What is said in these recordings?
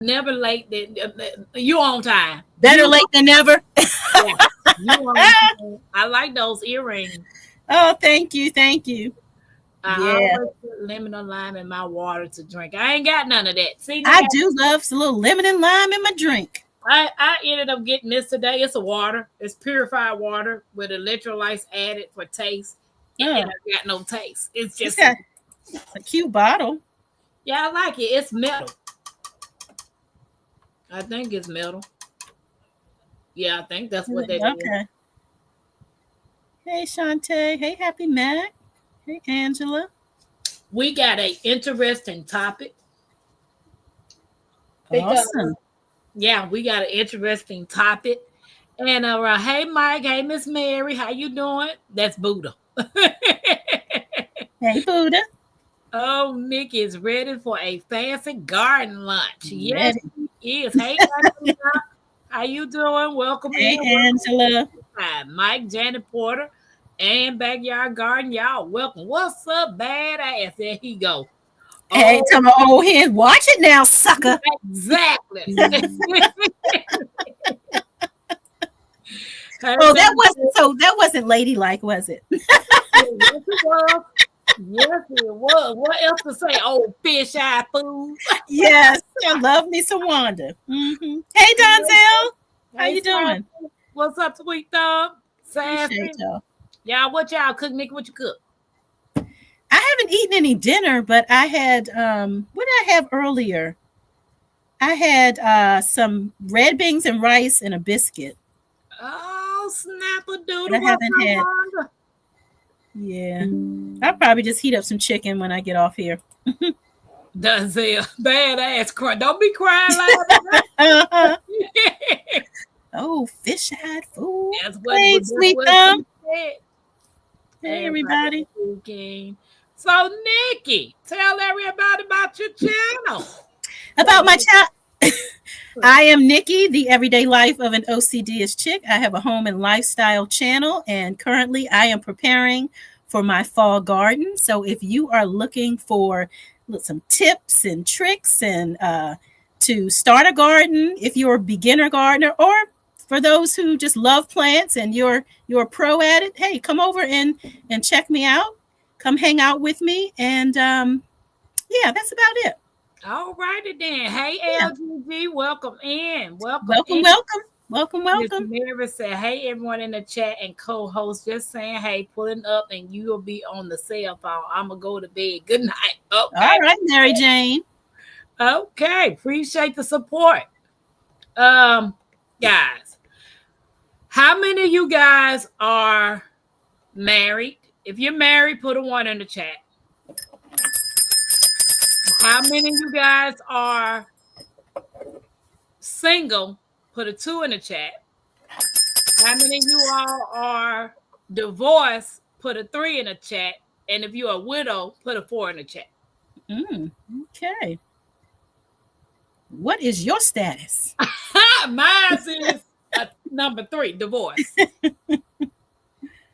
Never late. You on time. Better late than never. Yeah, you on time. I like those earrings. Oh, thank you. Thank you. I Yeah. always put lemon and lime in my water to drink. I ain't got none of that. See now, I do love a little lemon and lime in my drink. I ended up getting this today. It's a water. It's purified water with electrolytes added for taste. It Oh, ain't got no taste. It's it's just got a cute bottle. yeah, I like it. It's metal. I think it's metal. Yeah, I think that's what that is. Okay. Hey, Shantae. Hey, Happy Mac. Hey, Angela. We got a interesting topic because Awesome. yeah, we got an interesting topic. And hey Mike, hey Miss Mary, how you doing? That's Buddha. Hey, Buddha. Oh, Nick is ready for a fancy garden lunch. Yes, Ready. he is. Hey, Angela, how you doing? Welcome Hey, in. Welcome Angela. in. Mike, Janet Porter, and Backyard Garden. Y'all, welcome. What's up, badass? There he go. Hey, Oh, tell my old hand, watch it now, sucker. exactly. Hey, Oh, that wasn't ladylike, was it? yes, it was. Yes, it was. What else to say? Old fish eye fool. Yes, I love me some Wanda. Hey, Donzel, how Hey, you doing? what's up, sweet thumb? Appreciate Sassy. y'all. Y'all, what y'all cook, Nick? What you cook? I haven't eaten any dinner, but I had what did I have earlier? I had some red beans and rice and a biscuit. Oh, snap a But I doodle. What's haven't up, had Wanda? yeah. I'll probably just heat up some chicken when I get off here. Denzel, badass cry. Don't be crying like that. Oh, fish eyed food. That's what, Hey, that's sweet what thumb. she said. Hey, Everybody everybody. speaking. So, Nikki, tell everybody about your channel. About my child. I am Nikki, the everyday life of an OCDist chick. I have a home and lifestyle channel, and currently I am preparing for my fall garden. So if you are looking for some tips and tricks and to start a garden, if you're a beginner gardener, or for those who just love plants and you're a pro at it, hey, come over and check me out. Come hang out with me, and yeah, that's about it. All righty then. Hey, Yeah, LGG, welcome in. Welcome welcome, in. welcome, welcome, Miss welcome. Mary said, hey, everyone in the chat and co-host, just saying, hey, pulling up and you will be on the cell phone. I'm going to go to bed. Good night. All Okay. right, Mary Jane. Okay. Appreciate the support. Um, guys, how many of you guys are married? If you're married, put a one in the chat. How many of you guys are single? Put a two in the chat. How many of you all are divorced? Put a three in the chat. And if you're a widow, put a four in the chat. Okay. What is your status? Mine is number three, divorce.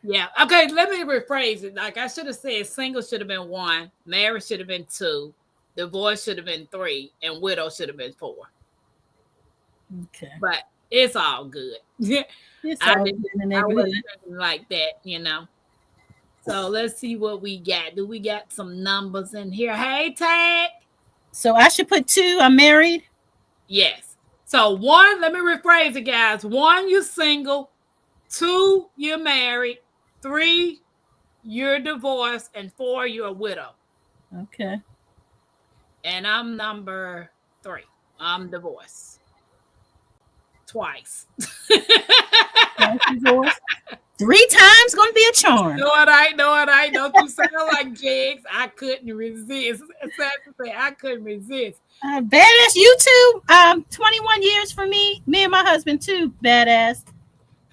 Yeah. Okay, let me rephrase it. Like I should have said single should have been one, marriage should have been two, divorce should have been three, and widow should have been four. Okay. But it's all good. It's I all didn't good in the I wasn't neighborhood. thinking like that. So let's see what we got. Do we got some numbers in here? Hey, Tag. So I should put two. I'm married. Yes. So one, let me rephrase it, guys. One, you're single. Two, you're married. Three, you're divorced. And four, you're a widow. Okay. And I'm number three. I'm divorced. Twice. Twice divorced. 3 times gonna be a charm. No, it ain't. Don't you sound like Jigs. I couldn't resist. It's sad to say I couldn't resist. Badass, you too. 21 years for me. Me and my husband too. Badass.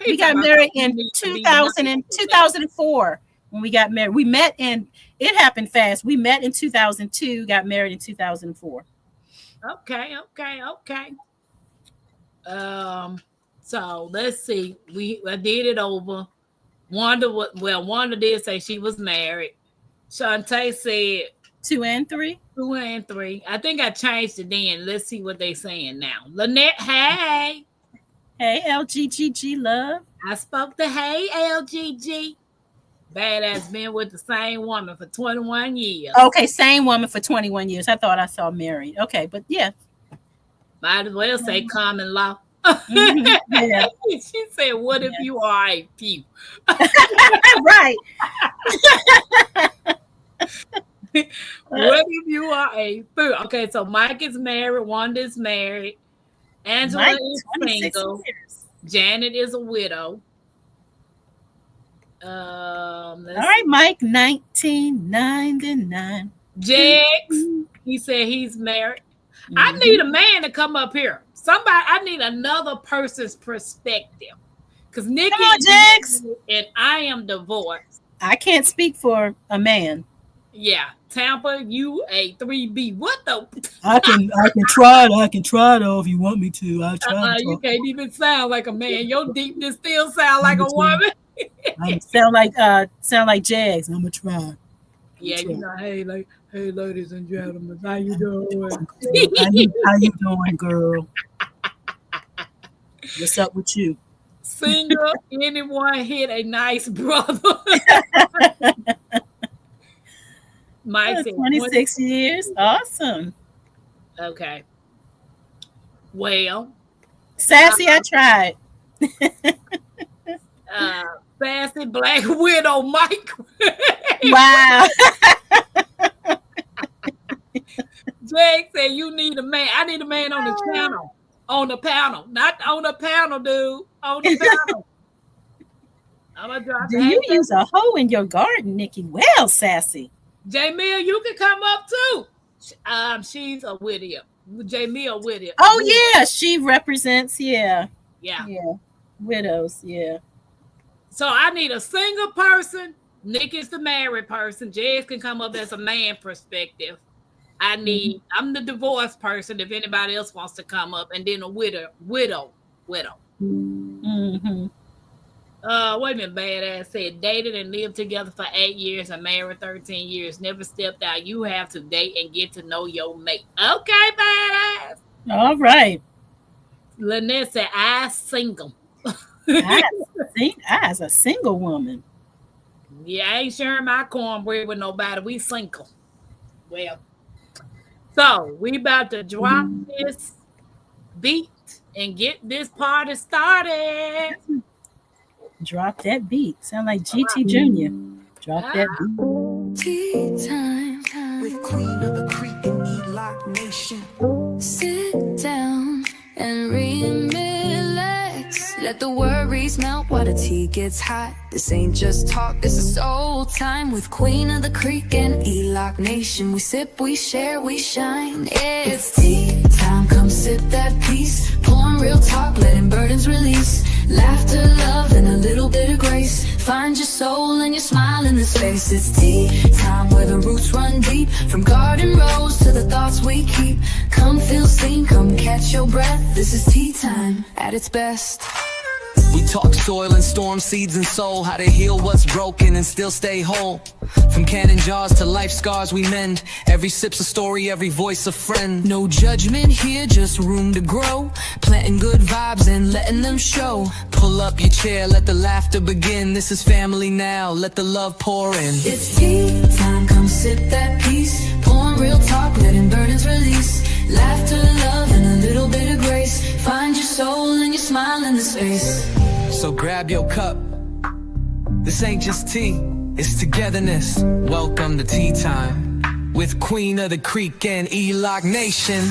We got married in 2000 and 2004 when we got married. We met and it happened fast. We met in 2002, got married in 2004. Okay. So let's see. I did it over. Wanda did say she was married. Shantae said 2 and 3. 2 and 3. I think I changed it then. Let's see what they saying now. Lynette, hey. Hey, LGGG love. I spoke to hey LGG. Badass been with the same woman for 21 years. Okay, same woman for 21 years. I thought I saw married. Okay, but yeah. Might as well say common law. Mm-hmm. Yeah. She said, what if you are a few? Right. What if you are a few? Okay, so Mike is married. Wanda's married. Angela Mike, is 26 single. years. Janet is a widow. All right, Mike, 1999. Jax, he said he's married. Mm-hmm. I need a man to come up here. I need another person's perspective. Because Nikki come on, Jax. And I am divorced. I can't speak for a man. Yeah. Tampa, you a 3B. What the? I can try it. I can try though if you want me to. I'll try. You can't even sound like a man. Your deepness still sound like a woman. sound like Jags. I'm gonna try. Yeah, you know, hey, ladies and gentlemen, how you doing? how you doing, girl? What's up with you? Single, anyone hit a nice brother? Mike said 26 years. Awesome. Okay. Well, sassy, I tried. Sassy Black Widow, Mike. Wow. Jake said you need a man. I need a man on the channel. On the panel. Not on the panel, dude. On the panel. I'm gonna drop. Do you use a hoe in your garden, Nikki? Well, sassy. Jamil, you can come up too. She's a widow. Jamil widow. Oh yeah, she represents. Yeah. Yeah. Widows. Yeah. So I need a single person. Nick is the married person. Jez can come up as a man perspective. I'm the divorced person if anybody else wants to come up, and then a widow. Mm-hmm. Wait a minute, badass said dated and lived together for 8 years and married 13 years. Never stepped out. You have to date and get to know your mate. Okay, badass. All right. Lynette said, I single. As a single woman. Yeah, I ain't sharing my cornbread with nobody. We single. Well, so we about to drop this beat and get this party started. Drop that beat. Sound like GT Junior. Drop that beat. Tea time with Queen of the Creek and E-Lock Nation. Sit down and relax. Let the worries melt while the tea gets hot. This ain't just talk, this is soul time with Queen of the Creek and E-Lock Nation. We sip, we share, we shine. It's tea time, come sip that peace. Pouring real talk, letting burdens release. Laughter, love, and a little bit of grace. Find your soul and your smile in the space. It's tea time where the roots run deep. From garden rows to the thoughts we keep. Come feel seen, come catch your breath. This is tea time at its best. We talk soil and storm, seeds and soul. How to heal what's broken and still stay whole. From cannon jars to life scars we mend. Every sip's a story, every voice a friend. No judgment here, just room to grow. Planting good vibes and letting them show. Pull up your chair, let the laughter begin. This is family now, let the love pour in. It's tea time, come sip that peace. Pouring real talk, letting burdens release. Laughter, love, and a little bit of grace. Find your soul and your smile in the space. So grab your cup. This ain't just tea, it's togetherness. Welcome to tea time with Queen of the Creek and E-Lock Nation.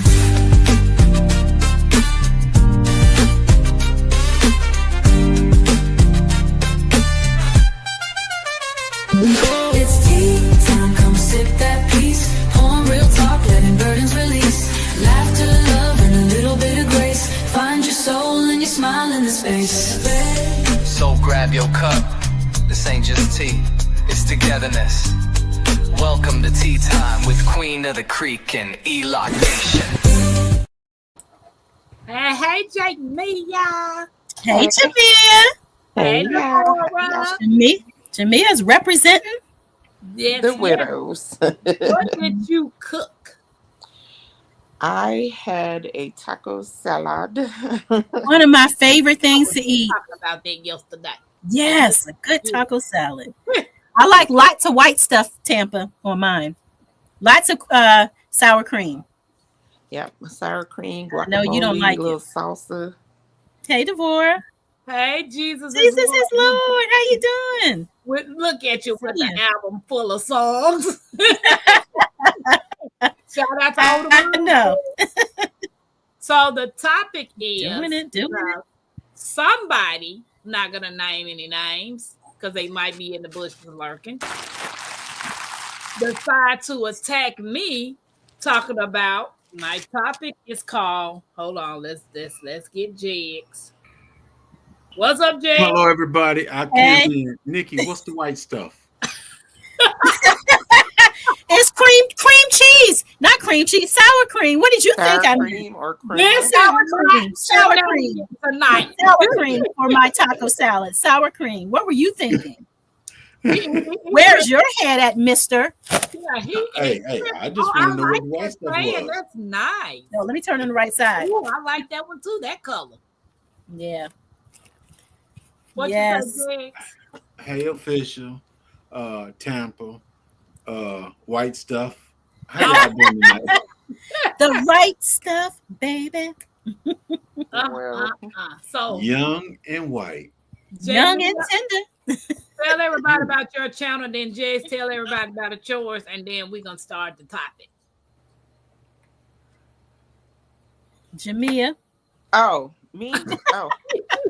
It's tea time, come sip that peace. Pouring real talk, letting burdens release. Laughter, love, and a little bit of grace. Find your soul and your smile in the space. So grab your cup. This ain't just tea, it's togetherness. Welcome to tea time with Queen of the Creek and E-Lock Nation. Hey, Jamia. Hey, Jamia. Hey, Laura. Jamia's representing. Yes, The yes. widows. What did you cook? I had a taco salad. One of my favorite I things was to eat. talking about that yesterday. Yes, a good taco salad. I like lots of white stuff, Tampa, on mine. Lots of sour cream. Yep, sour cream, I know you don't guacamole, like it. little salsa. Hey, Devora. Hey, Jesus is Jesus is Lord. Lord. How you doing? Look at you with the Yeah. album full of songs. Shout out to Older I Mom. know. So the topic Doing is it. somebody, not going to name any names because they might be in the bushes lurking, decide to attack me talking about my topic is called, hold on, let's get Jigs. What's up, Jigs? Hello, everybody. I came Hey. in. Nikki, what's the white stuff? It's cream cheese, not cream cheese, sour cream. What did you think Sour I meant? cream or This creamer? Sour cream tonight. sour cream for my taco salad. Sour cream. What were you thinking? Where's your head at, Mister? Yeah, Hey, I just want to know what the white stuff was. That's nice. No, let me turn on the right side. Ooh, I like that one too. That color. Yeah. What Yes. you say, Jigs? Hey, official, Tampa, white stuff. How y'all doing tonight? The right stuff, baby. Well, So Young and white. Young and tender. tell everybody about your channel, then Jess tell everybody about yours, and then we're gonna start the topic. Jamia. oh, me? Oh,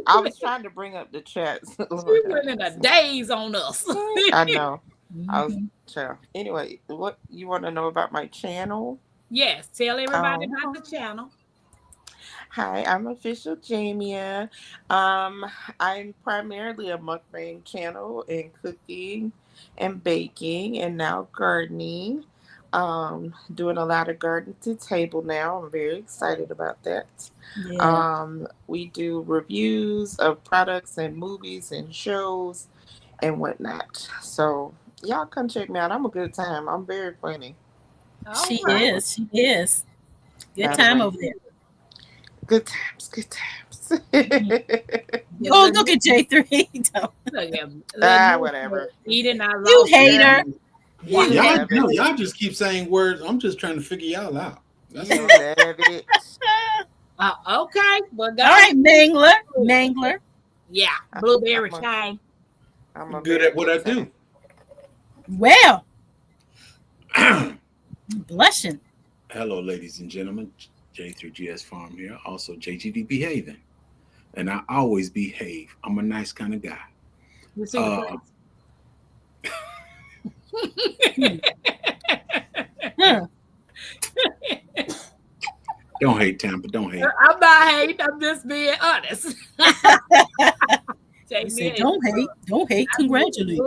I was trying to bring up the chats. She went in a daze on us. I know. I was Mhm. child. Anyway, what you want to know about my channel? Yes, tell everybody Oh. about the channel. Hi, I'm official Jamia. I'm primarily a mukbang channel in cooking and baking and now gardening. Doing a lot of garden to table now. I'm very excited about that. Yeah. We do reviews of products and movies and shows and whatnot. So y'all come check me out. I'm a good time. I'm very funny. She All right. is. She is. Good By the time way. over there. Good times, good times. Oh, look at J3. Don't- Look at him. Whatever. Eating our You lost hater. Yeah. You Y'all, have it. y'all just keep saying words. I'm just trying to figure y'all out. That's You all. have it. Okay, well, All right, Mangler. Mangler. Yeah, blueberry I'm a- shine. I'm a Good very at what I good time. do. Well, blushing. Hello, ladies and gentlemen. J3GS Farm here. Also, JGD Behaving. And I always behave. I'm a nice kind of guy. You see the Uh, Huh. Don't hate, Tampa. Don't hate. I'm not hating. I'm just being honest. I said, don't hate. Don't hate. Congratulate.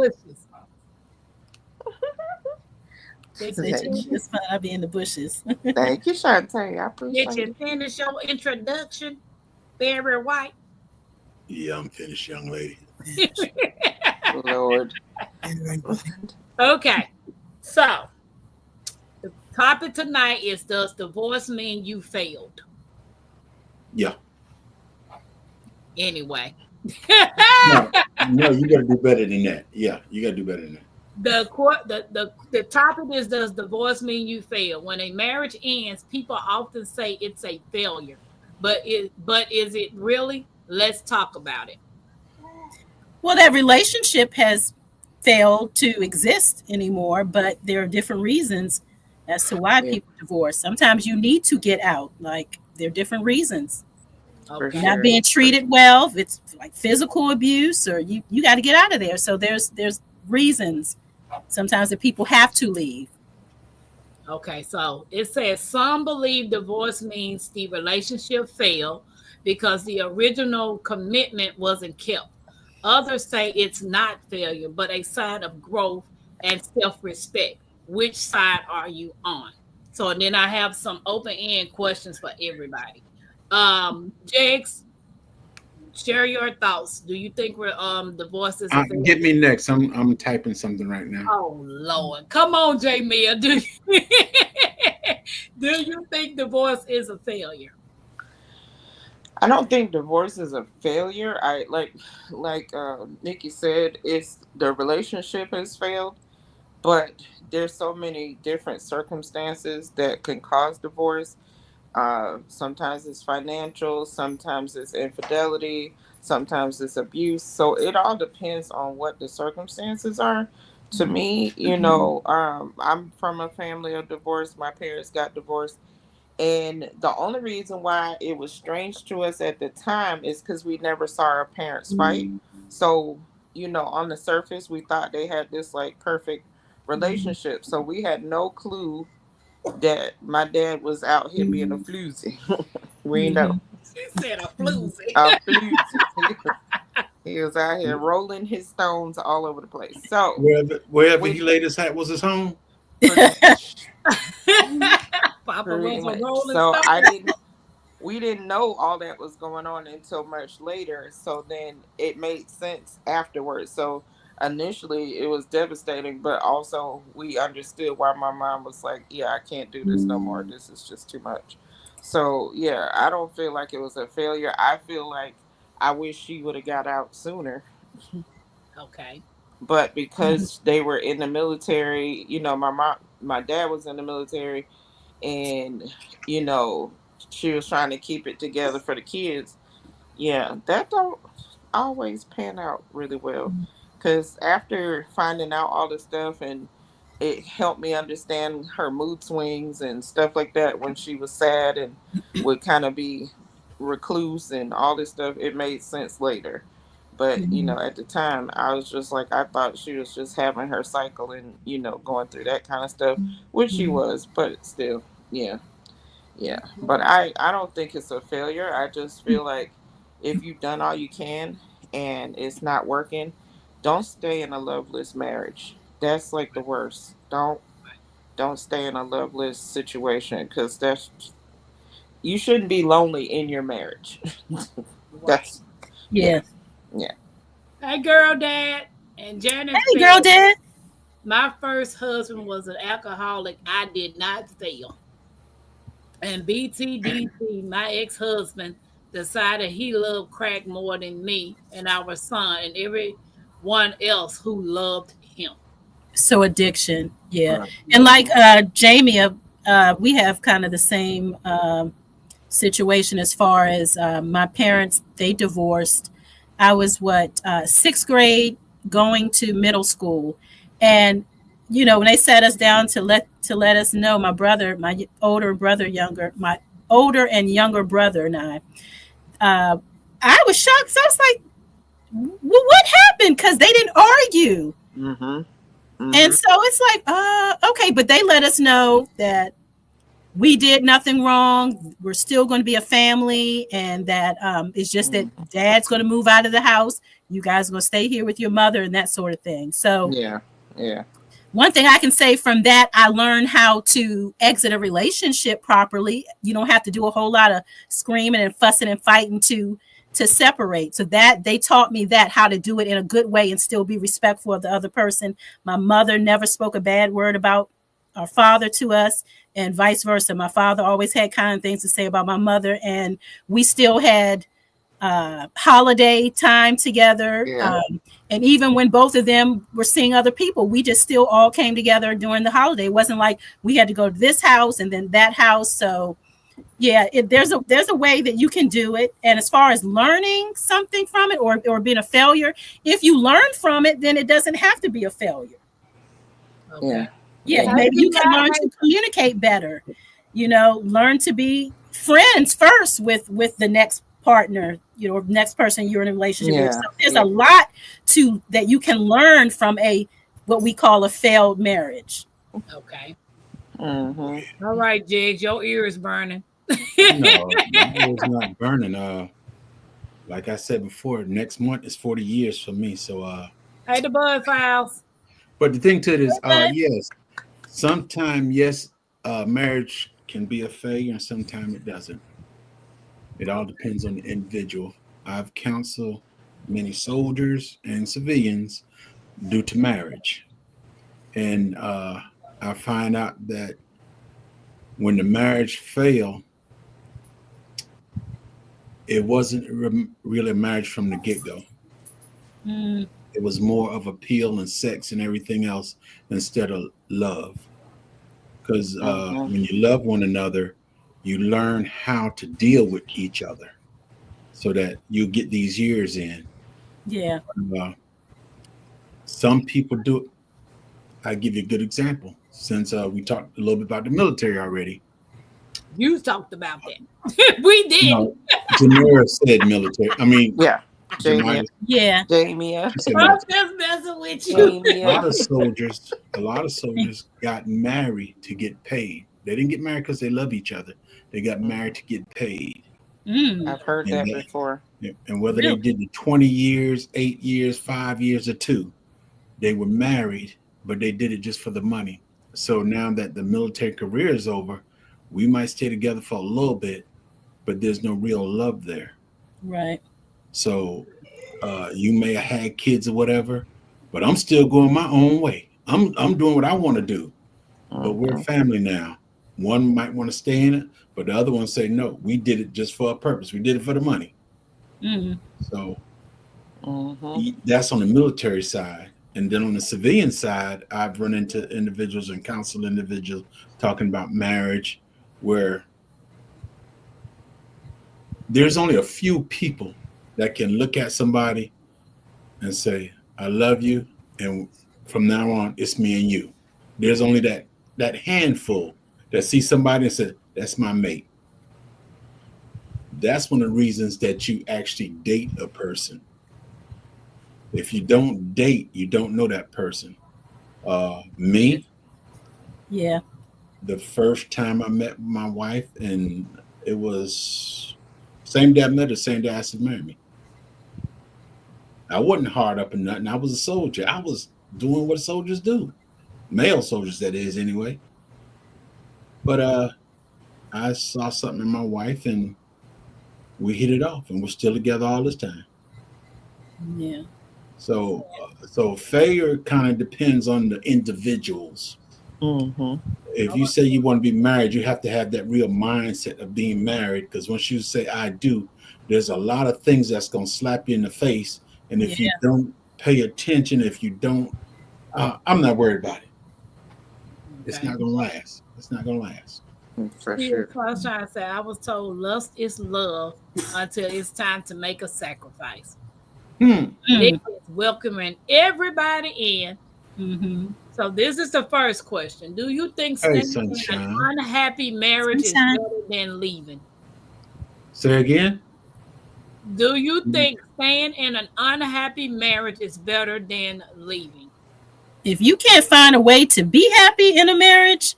They said, Thank you. it's fine. I'll be in the bushes. Thank you, Shantae. I appreciate Did you it. finish your introduction, Barry White? Yeah, I'm finished, young lady. Lord. Okay, so the topic tonight is: does divorce mean you failed? Yeah. Anyway, No, you got to do better than that. Yeah, you got to do better than that. the topic is: does divorce mean you failed? When a marriage ends, people often say it's a failure, but is it really? Let's talk about it. Well, that relationship has failed to exist anymore, but there are different reasons as to why Yeah, people divorce. Sometimes you need to get out. Like, there are different reasons. for Okay. You're not sure. being treated well, if it's like physical abuse, or you got to get out of there. So there's reasons sometimes that people have to leave. Okay, so it says some believe divorce means the relationship failed because the original commitment wasn't kept. Others say it's not failure, but a sign of growth and self respect. Which side are you on? So and then I have some open end questions for everybody. Jakes, Share your thoughts. Do you think we're divorce is a Get failure? me next. I'm typing something right now. Oh Lord. Come on, Jamia. Do you think divorce is a failure? I don't think divorce is a failure. I like Nikki said, it's the relationship has failed, but there's so many different circumstances that can cause divorce. Sometimes it's financial, sometimes it's infidelity, sometimes it's abuse. So it all depends on what the circumstances are. To me, I'm from a family of divorce. My parents got divorced. And the only reason why it was strange to us at the time is because we never saw our parents fight. So, on the surface, we thought they had this like perfect relationship. So we had no clue that my dad was out here being a floozy. We know. She said a floozy. A floozy. He was out here rolling his stones all over the place. So Wherever we he laid his hat was his home. pretty much, Papa pretty was a much. rolling So stone. we didn't know all that was going on until much later. So then it made sense afterwards. So initially it was devastating, but also we understood why my mom was like, yeah, I can't do this no more. This is just too much. So yeah, I don't feel like it was a failure. I feel like I wish she would have got out sooner. Okay. But because they were in the military, my dad was in the military, and you know she was trying to keep it together for the kids. Yeah, that don't always pan out really well, because after finding out all this stuff, and it helped me understand her mood swings and stuff like that when she was sad and would kind of be recluse and all this stuff. It made sense later, but at the time I was just like, I thought she was just having her cycle and going through that kind of stuff, which she was, but still. Yeah. Yeah, but I don't think it's a failure. I just feel like if you've done all you can and it's not working, don't stay in a loveless marriage. That's like the worst. Don't stay in a loveless situation, because that's you shouldn't be lonely in your marriage. Right. That's yeah, Yeah. yeah. Hey, girl, dad. And Janice Hey, girl, said, dad. my first husband was an alcoholic. I did not fail. And BTDC, my ex husband, decided he loved crack more than me and our son and everyone else who loved him. So addiction, yeah. Right. And like Hmm. Jamie, we have kind of the same situation as far as my parents. They divorced. I was what sixth grade, going to middle school, and when they sat us down to let us know, my brother, my older brother, younger, my older and younger brother, and uh, I was shocked. So I was like, well, what happened? Because they didn't argue. Hmm. And Hmm. so it's like, okay, but they let us know that we did nothing wrong. We're still going to be a family, and that it's just that dad's going to move out of the house. You guys are going to stay here with your mother and that sort of thing. So Yeah. Yeah. one thing I can say from that, I learned how to exit a relationship properly. You don't have to do a whole lot of screaming and fussing and fighting to separate. So that they taught me that how to do it in a good way and still be respectful of the other person. My mother never spoke a bad word about our father to us, and vice versa. My father always had kind things to say about my mother, and we still had holiday time together. Yeah. And even when both of them were seeing other people, we just still all came together during the holiday. It wasn't like we had to go to this house and then that house. So yeah, there's a way that you can do it. And as far as learning something from it, or being a failure, if you learn from it, then it doesn't have to be a failure. Yeah. Okay. Yeah, Yeah. maybe you can learn Hey, to communicate better. Learn to be friends first with the next partner, next person you're in a relationship with. Yeah. So there's Yeah. a lot to that you can learn from a what we call a failed marriage. okay. Hmm. All right, Jigs, your ear is burning. No, my ear's not burning. Like I said before, next month is 40 years for me. So Hey, the Bud Files. but the thing to it is, But yes, sometimes yes, marriage can be a failure and sometimes it doesn't. It all depends on the individual. I've counseled many soldiers and civilians due to marriage. And I find out that when the marriage failed, it wasn't really a marriage from the get go. Mm, It was more of appeal and sex and everything else instead of love. Because Mm-hmm. when you love one another, you learn how to deal with each other so that you get these years in. yeah. Uh, some people do it. I give you a good example since we talked a little bit about the military already. You talked about that. We didn't. No, Janera said military. I mean, Yeah. Jamie. Jemima, Yeah. Jamia. she said I'm military. just messing with you. Jamia. A lot of soldiers got married to get paid. They didn't get married because they love each other. They got married to get paid. Mm, I've heard And that that, before. and whether they really? did the 20 years, 8 years, 5 years, or two, they were married, but they did it just for the money. So now that the military career is over, we might stay together for a little bit, but there's no real love there. Right. So you may have had kids or whatever, but I'm still going my own way. I'm doing what I want to do. But we're a Mm-hmm. family now. One might want to stay in it, but the other one say no. We did it just for a purpose. We did it for the money. Mm, So Mm-hmm. that's on the military side. And then on the civilian side, I've run into individuals and counsel individuals talking about marriage where there's only a few people that can look at somebody and say, I love you. And from now on, it's me and you. There's only that handful that see somebody and say, that's my mate. That's one of the reasons that you actually date a person. If you don't date, you don't know that person. Me, yeah. the first time I met my wife, and it was same day I met her, same day I asked her to marry me. I wasn't hard up or nothing. I was a soldier. I was doing what soldiers do, male soldiers, that is, anyway. But I saw something in my wife, and we hit it off, and we're still together all this time. Yeah. So failure kind of depends on the individuals. Mm-hmm. If you say you want to be married, you have to have that real mindset of being married. Because once you say I do, there's a lot of things that's gonna slap you in the face. And if you Yeah. don't pay attention, if you don't, I'm not worried about it. It's Okay. not gonna last. It's not gonna last. For See, sure. that's what I was trying to say. I was told lust is love until it's time to make a sacrifice. Hmm. It Mm, is welcoming everybody in. mm-hmm. So this is the first question. Do you think Hey, staying in an sunshine. unhappy marriage is Sunshine. better than leaving? Say again. Do you think staying in an unhappy marriage is better than leaving? If you can't find a way to be happy in a marriage,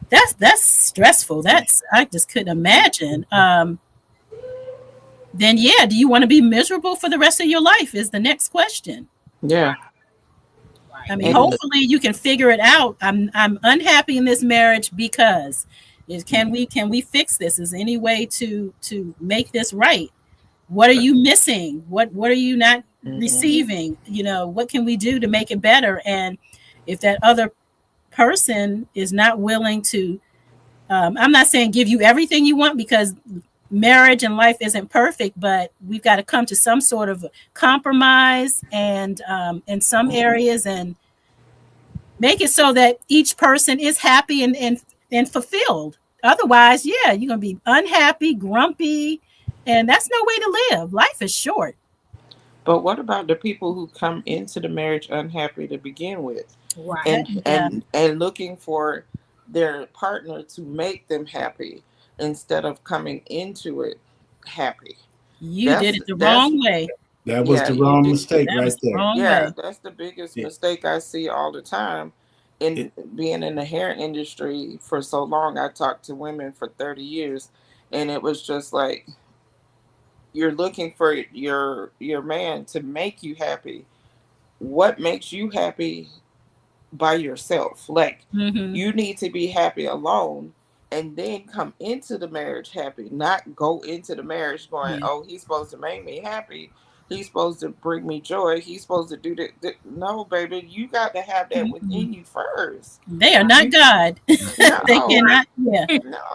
that's stressful. That's I just couldn't imagine. Then yeah, do you want to be miserable for the rest of your life? Is the next question. Yeah. I Right. mean, And hopefully you can figure it out. I'm unhappy in this marriage because can we fix this? Is there any way to make this right? What are you missing? What are you not mm-hmm. receiving? What can we do to make it better? And if that other person is not willing to, I'm not saying give you everything you want, because marriage and life isn't perfect, but we've got to come to some sort of compromise and in some areas, and make it so that each person is happy and fulfilled. Otherwise, yeah, you're going to be unhappy, grumpy, and that's no way to live. Life is short. But what about the people who come into the marriage unhappy to begin with, Right. and Yeah, looking for their partner to make them happy instead of coming into it happy? you did That's it the that's wrong way. That was yeah, the you wrong did. mistake That right was the there. wrong Yeah, way. that's the biggest It, mistake I see all the time. In it, being in the hair industry for so long, I talked to women for 30 years, and it was just like you're looking for your man to make you happy. What makes you happy by yourself? Like Hmm. you need to be happy alone and then come into the marriage happy, not go into the marriage going, Yeah. oh, he's supposed to make me happy. He's supposed to bring me joy. He's supposed to do that. No, baby, you got to have that Mm-mm. within you first. They are not You, God. They no, cannot, yeah,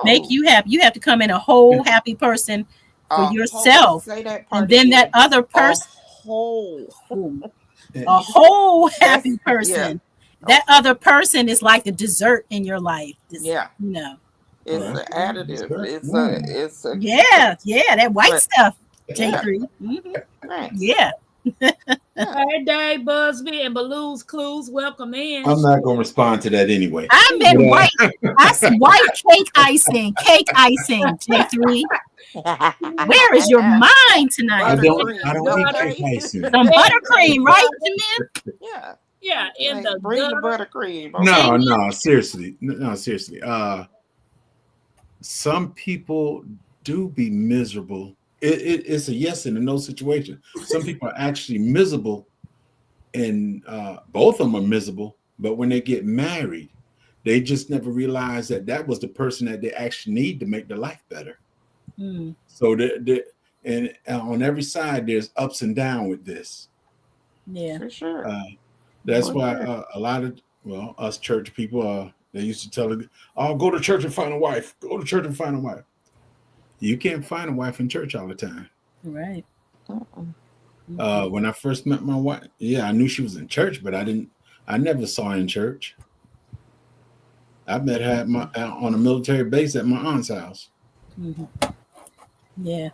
make no. you happy. You have to come in a whole happy person for A whole, yourself. say that And part then that again. other A person, whole. a whole happy That's, yeah. person. Oh, That other person is like the dessert in your life. This, yeah. you know. It's Well, an that's additive. good. It's a, Yeah, that white but stuff, yeah, J3. Hmm. right. Yeah. Yeah. Hey, Dave Busby and Baloo's Clues, welcome in. I'm not going to respond to that anyway. I But, meant white. I said white cake icing, J3. Where is your mind tonight? I Buttercream, don't eat cake okay? icing. Some Yeah, buttercream, right, Jamil? Yeah. yeah, in Like, the bring the gutter. buttercream, okay? No, no, seriously. No, seriously. Some people do be miserable. It's a yes and a no situation. Some people are actually miserable, and both of them are miserable. But when they get married, they just never realize that that was the person that they actually need to make their life better. Mm, So and on every side, there's ups and downs with this. yeah. For sure. Uh, that's For why sure. a lot of us church people they used to tell it, "Oh, go to church and find a wife. Go to church and find a wife." You can't find a wife in church all the time. Right. Mm-mm. When I first met my wife, yeah, I knew she was in church, but I never saw her in church. I met her on a military base at my aunt's house. Mm-hmm. Yeah.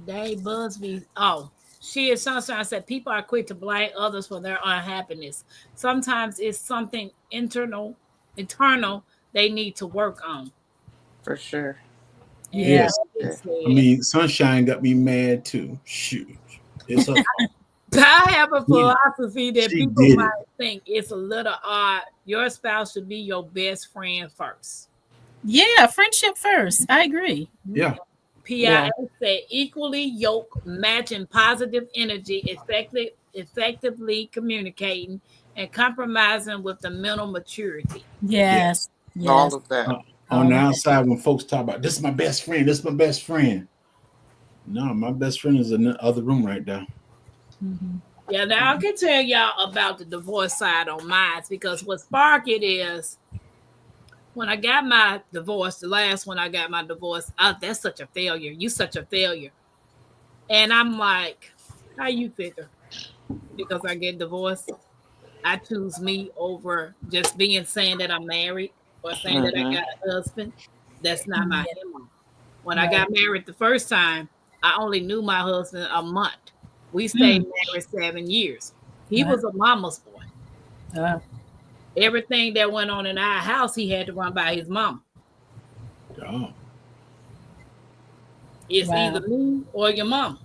Dave Busby. Oh, she is sunshine said people are quick to blame others for their unhappiness. Sometimes it's something internal they need to work on. For sure. And Yeah. Yes, he Yeah. I said, mean, Sunshine got me mad too. Shoot, it's her fault. I have a She, philosophy that she people did might it. think it's a little odd. Your spouse should be your best friend first. Yeah. Friendship first. I agree. Yeah, Yeah. PIS said equally yoke, matching positive energy, effectively communicating, and compromising with the mental maturity. Yes. All Yes. of that. on All the of outside, when folks talk about this, is my best friend. This is my best friend. No, my best friend is in the other room right now. Mm-hmm. Yeah, now I can tell y'all about the divorce side on mine because what sparked it is when I got my divorce, the last one I got my divorce, that's such a failure. You such a failure. And I'm like, how you figure? Because I get divorced, I choose me over just being saying that I'm married or saying that I Mm-hmm. got a husband. That's not my Yeah. MO. When I Right. got married the first time, I only knew my husband a month. We stayed Mm. married 7 years. He Wow. was a mama's boy. Wow. Everything that went on in our house, he had to run by his mom. Oh, It's Wow. either me or your mom,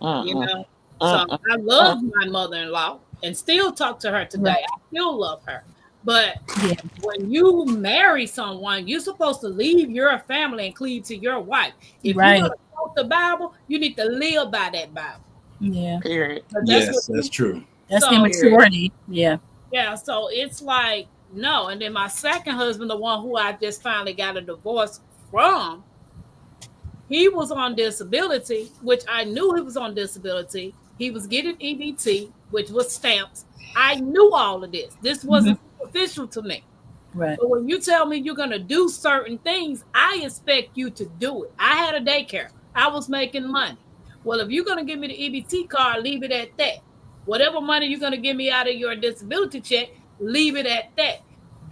you Mm-mm. know. So Mm-mm. I love my mother-in-law and still talk to her today. Right. I still love her. But Yeah. when you marry someone, you're supposed to leave your family and cleave to your wife. If you're Right. gonna quote the Bible, you need to live by that Bible. Yeah. Period. But that's what yes, that's true. That's so immaturity. Yeah. yeah, so it's like no. And then my second husband, the one who I just finally got a divorce from, he was on disability, which I knew he was on disability. He was getting EBT, which was stamps. I knew all of this. This Mm-hmm. wasn't superficial to me. Right. But when you tell me you're going to do certain things, I expect you to do it. I had a daycare. I was making money. Well, if you're going to give me the EBT card, leave it at that. Whatever money you're going to give me out of your disability check, leave it at that.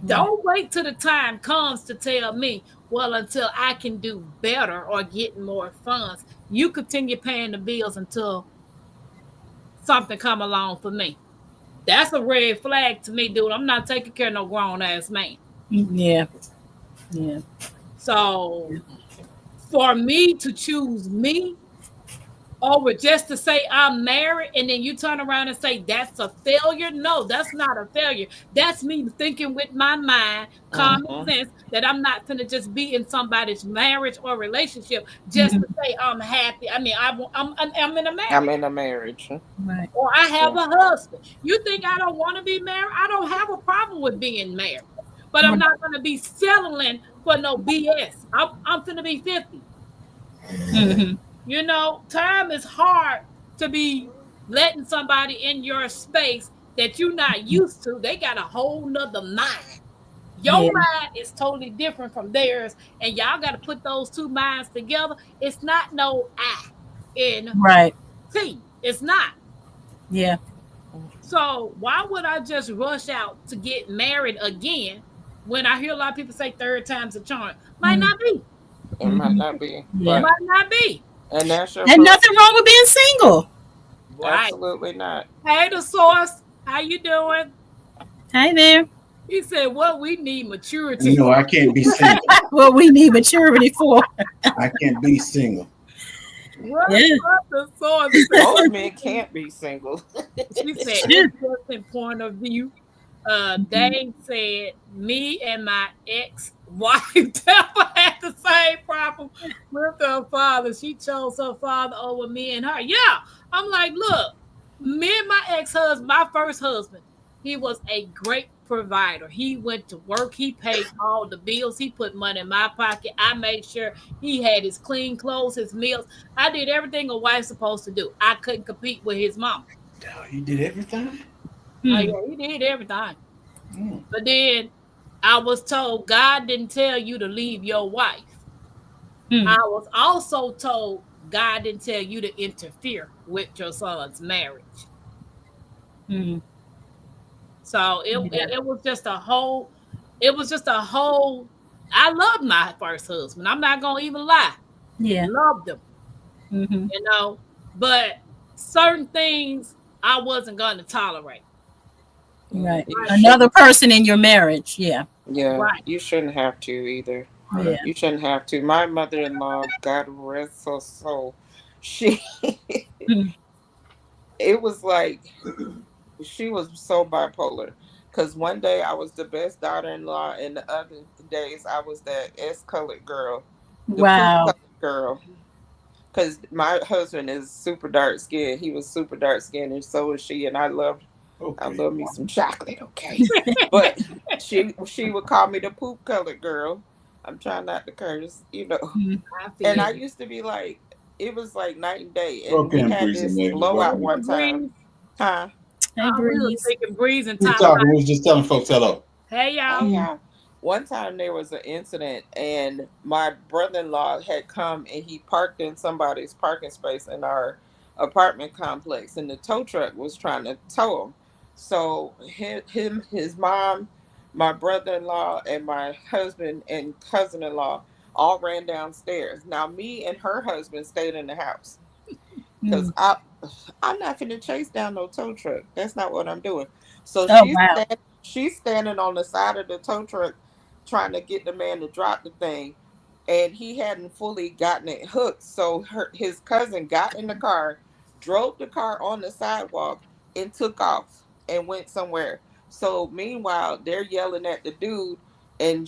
Don't wait till the time comes to tell me, well, until I can do better or get more funds. You continue paying the bills until something come along for me. That's a red flag to me, dude. I'm not taking care of no grown ass man. Yeah. Yeah. So for me to choose me over just to say I'm married and then you turn around and say that's a failure. No, that's not a failure. That's me thinking with my mind, common Mm-hmm. sense, that I'm not going to just be in somebody's marriage or relationship just Mm-hmm. to say I'm happy. I mean, I'm in a marriage. I'm in a marriage. Right. Or I have Yeah. a husband. You think I don't want to be married? I don't have a problem with being married. but I'm not gonna be settling for no BS. I'm gonna be 50. Mhm. You know, time is hard to be letting somebody in your space that you're not used to. They got a whole nother mind. Your Yeah. mind is totally different from theirs, and y'all got to put those two minds together. It's not no I in Right. T. It's not. Yeah. So why would I just rush out to get married again when I hear a lot of people say third time's a charm? Might Mm. not be. It might Mhm. not be, Yeah. but Might not be. and that's your And prerogative. nothing wrong with being single. Right. Absolutely not. Hey, the source. How you doing? Hi there. He said, "What we need maturity No, for." I can't be single. What we need maturity for. I can't be single. What Yeah. the source Most men said? can't be single. She said, Shit. interesting point of view. Mhm. Dave said, me and my ex-wife never had the same problem with her father. She chose her father over me and her. Yeah. I'm like, look, me and my ex-husband, my first husband, he was a great provider. He went to work, he paid all the bills, he put money in my pocket. I made sure he had his clean clothes, his meals. I did everything a wife's supposed to do. I couldn't compete with his mama. Oh, you did everything? Oh Hmm. yeah, he did everything. Mm. But then I was told God didn't tell you to leave your wife. Hmm. I was also told God didn't tell you to interfere with your son's marriage. Hmm. So it, Yeah. it, it was just a whole, it was just a whole. I loved my first husband. I'm not gonna even lie. Yeah. Loved him, Hmm. you know, but certain things I wasn't gonna tolerate. Yeah, Right. you Another shouldn't. person in your marriage. Yeah. Yeah, Right. you shouldn't have to either. Yeah. You shouldn't have to. My mother-in-law, God rest her soul, she Hmm. it was like she was so bipolar. Cause one day I was the best daughter-in-law, and the other days I was that S-colored girl, the poop Wow. colored girl. Cause my husband is super dark skinned. He was super dark skinned, and so was she. And I Okay. love me some chocolate, okay. But she would call me the poop colored girl. I'm trying not to curse. Hmm. I And feel I you. used to be like, it was like night and day. And Okay, we I'm had breezing, this ladies. blowout Welcome. one time. Breeze. Huh? Hey, We was Breeze. thinking Breeze and Who's top talking? five. Who's just telling folks hello? Hey Hey, y'all. Hmm. yeah. One time there was an incident, and my brother-in-law had come and he parked in somebody's parking space in our apartment complex, and the tow truck was trying to tow him. So his mom, my brother-in-law, and my husband and cousin-in-law all ran downstairs. Now me and her husband stayed in the house Hmm. because I'm not finna chase down no tow truck. That's not what I'm doing. So Oh, wow. she's standing on the side of the tow truck trying to get the man to drop the thing, and he hadn't fully gotten it hooked. So his cousin got in the car, drove the car on the sidewalk, and took off and went somewhere. So meanwhile, they're yelling at the dude and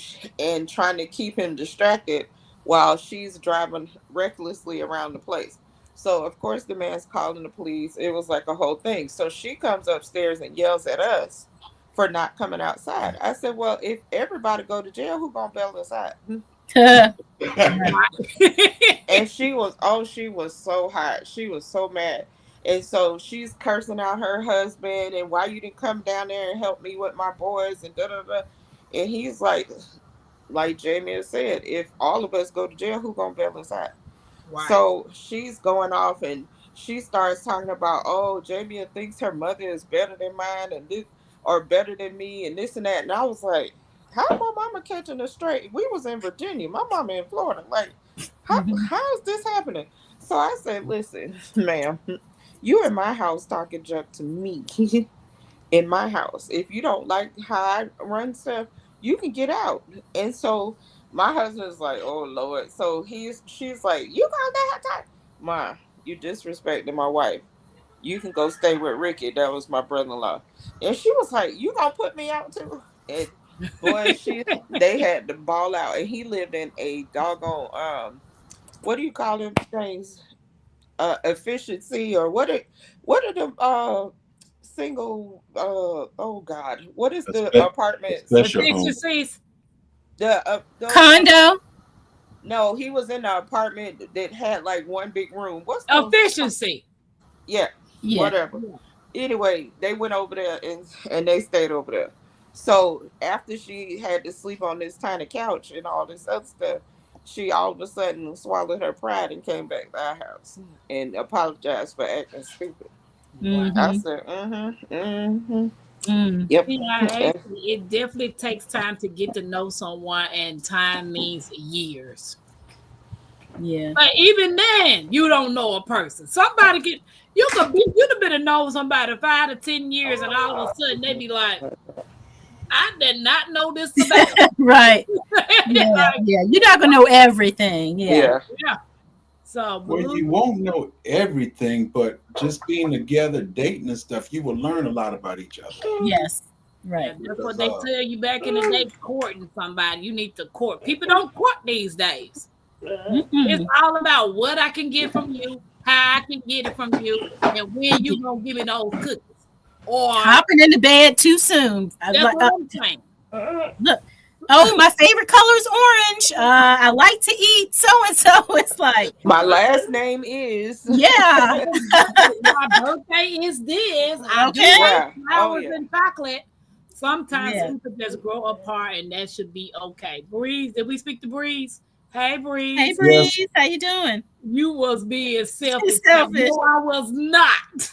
trying to keep him distracted while she's driving recklessly around the place. So of course the man's calling the police. It was like a whole thing. So she comes upstairs and yells at us for not coming outside. I said, "Well, if everybody go to jail, who gonna bail us out?" And she was so hot. She was so mad. And so she's cursing out her husband and why you didn't come down there and help me with my boys and da da da. And he's like Jamie has said, if all of us go to jail, who gonna bail us out? Right. So she's going off and she starts talking about, oh, Jamie thinks her mother is better than mine and this or better than me and this and that. And I was like, how my mama catching us straight? We was in Virginia, my mama in Florida. Like, Mhm. how is this happening? So I said, listen, ma'am, you in my house talking junk to me in my house. If you don't like how I run stuff, you can get out. And so my husband's like, oh Lord. So she's like, you gonna have time. Ma, you disrespecting my wife. You can go stay with Ricky. That was my brother-in-law. And she was like, you gonna put me out too? And boy, they had to ball out. And he lived in a doggone what do you call them things? Efficiency or what are the single. Oh God, what is A the apartments? special home. Efficiencies. Those Condo. No, he was in an apartment that had like one big room. What's those? Efficiency. Yeah, Yeah. whatever. Anyway, they went over there and they stayed over there. So after she had to sleep on this tiny couch and all this other stuff, she all of a sudden swallowed her pride and came back to our house and apologized for acting stupid. Wow. I Mm-hmm. said, mm-hmm. Mm. Yep. Yeah, it definitely takes time to get to know someone, and time means years. Yeah. But even then, you don't know a person. Somebody could you'd have been to know somebody 5 to 10 years, and all of a sudden they be like, I did not know this about you. Right. Yeah. Like, Yeah. You're not gonna know everything. Yeah. yeah. So Well, you won't know everything, but just being together, dating and stuff, you will learn a lot about each other. Yes. Right. that's what they tell you back in the day, courting somebody. You need to court. People don't court these days. Mm-mm. It's all about what I can get from you, how I can get it from you, and when you gonna give me those cookies. Or Hopping into bed too soon. that's what I'm saying. Look. Oh, my favorite color is orange. I like to eat so and so. It's like My last name is. yeah. My birthday is this. I do Okay. like Yeah. flowers Oh, yeah. and chocolate. Sometimes Yeah. people just grow apart, and that should be okay. Breeze, did we speak to Breeze? Hey, Breeze. Hey, Breeze, how you doing? You was being selfish. Selfish. No, I was not.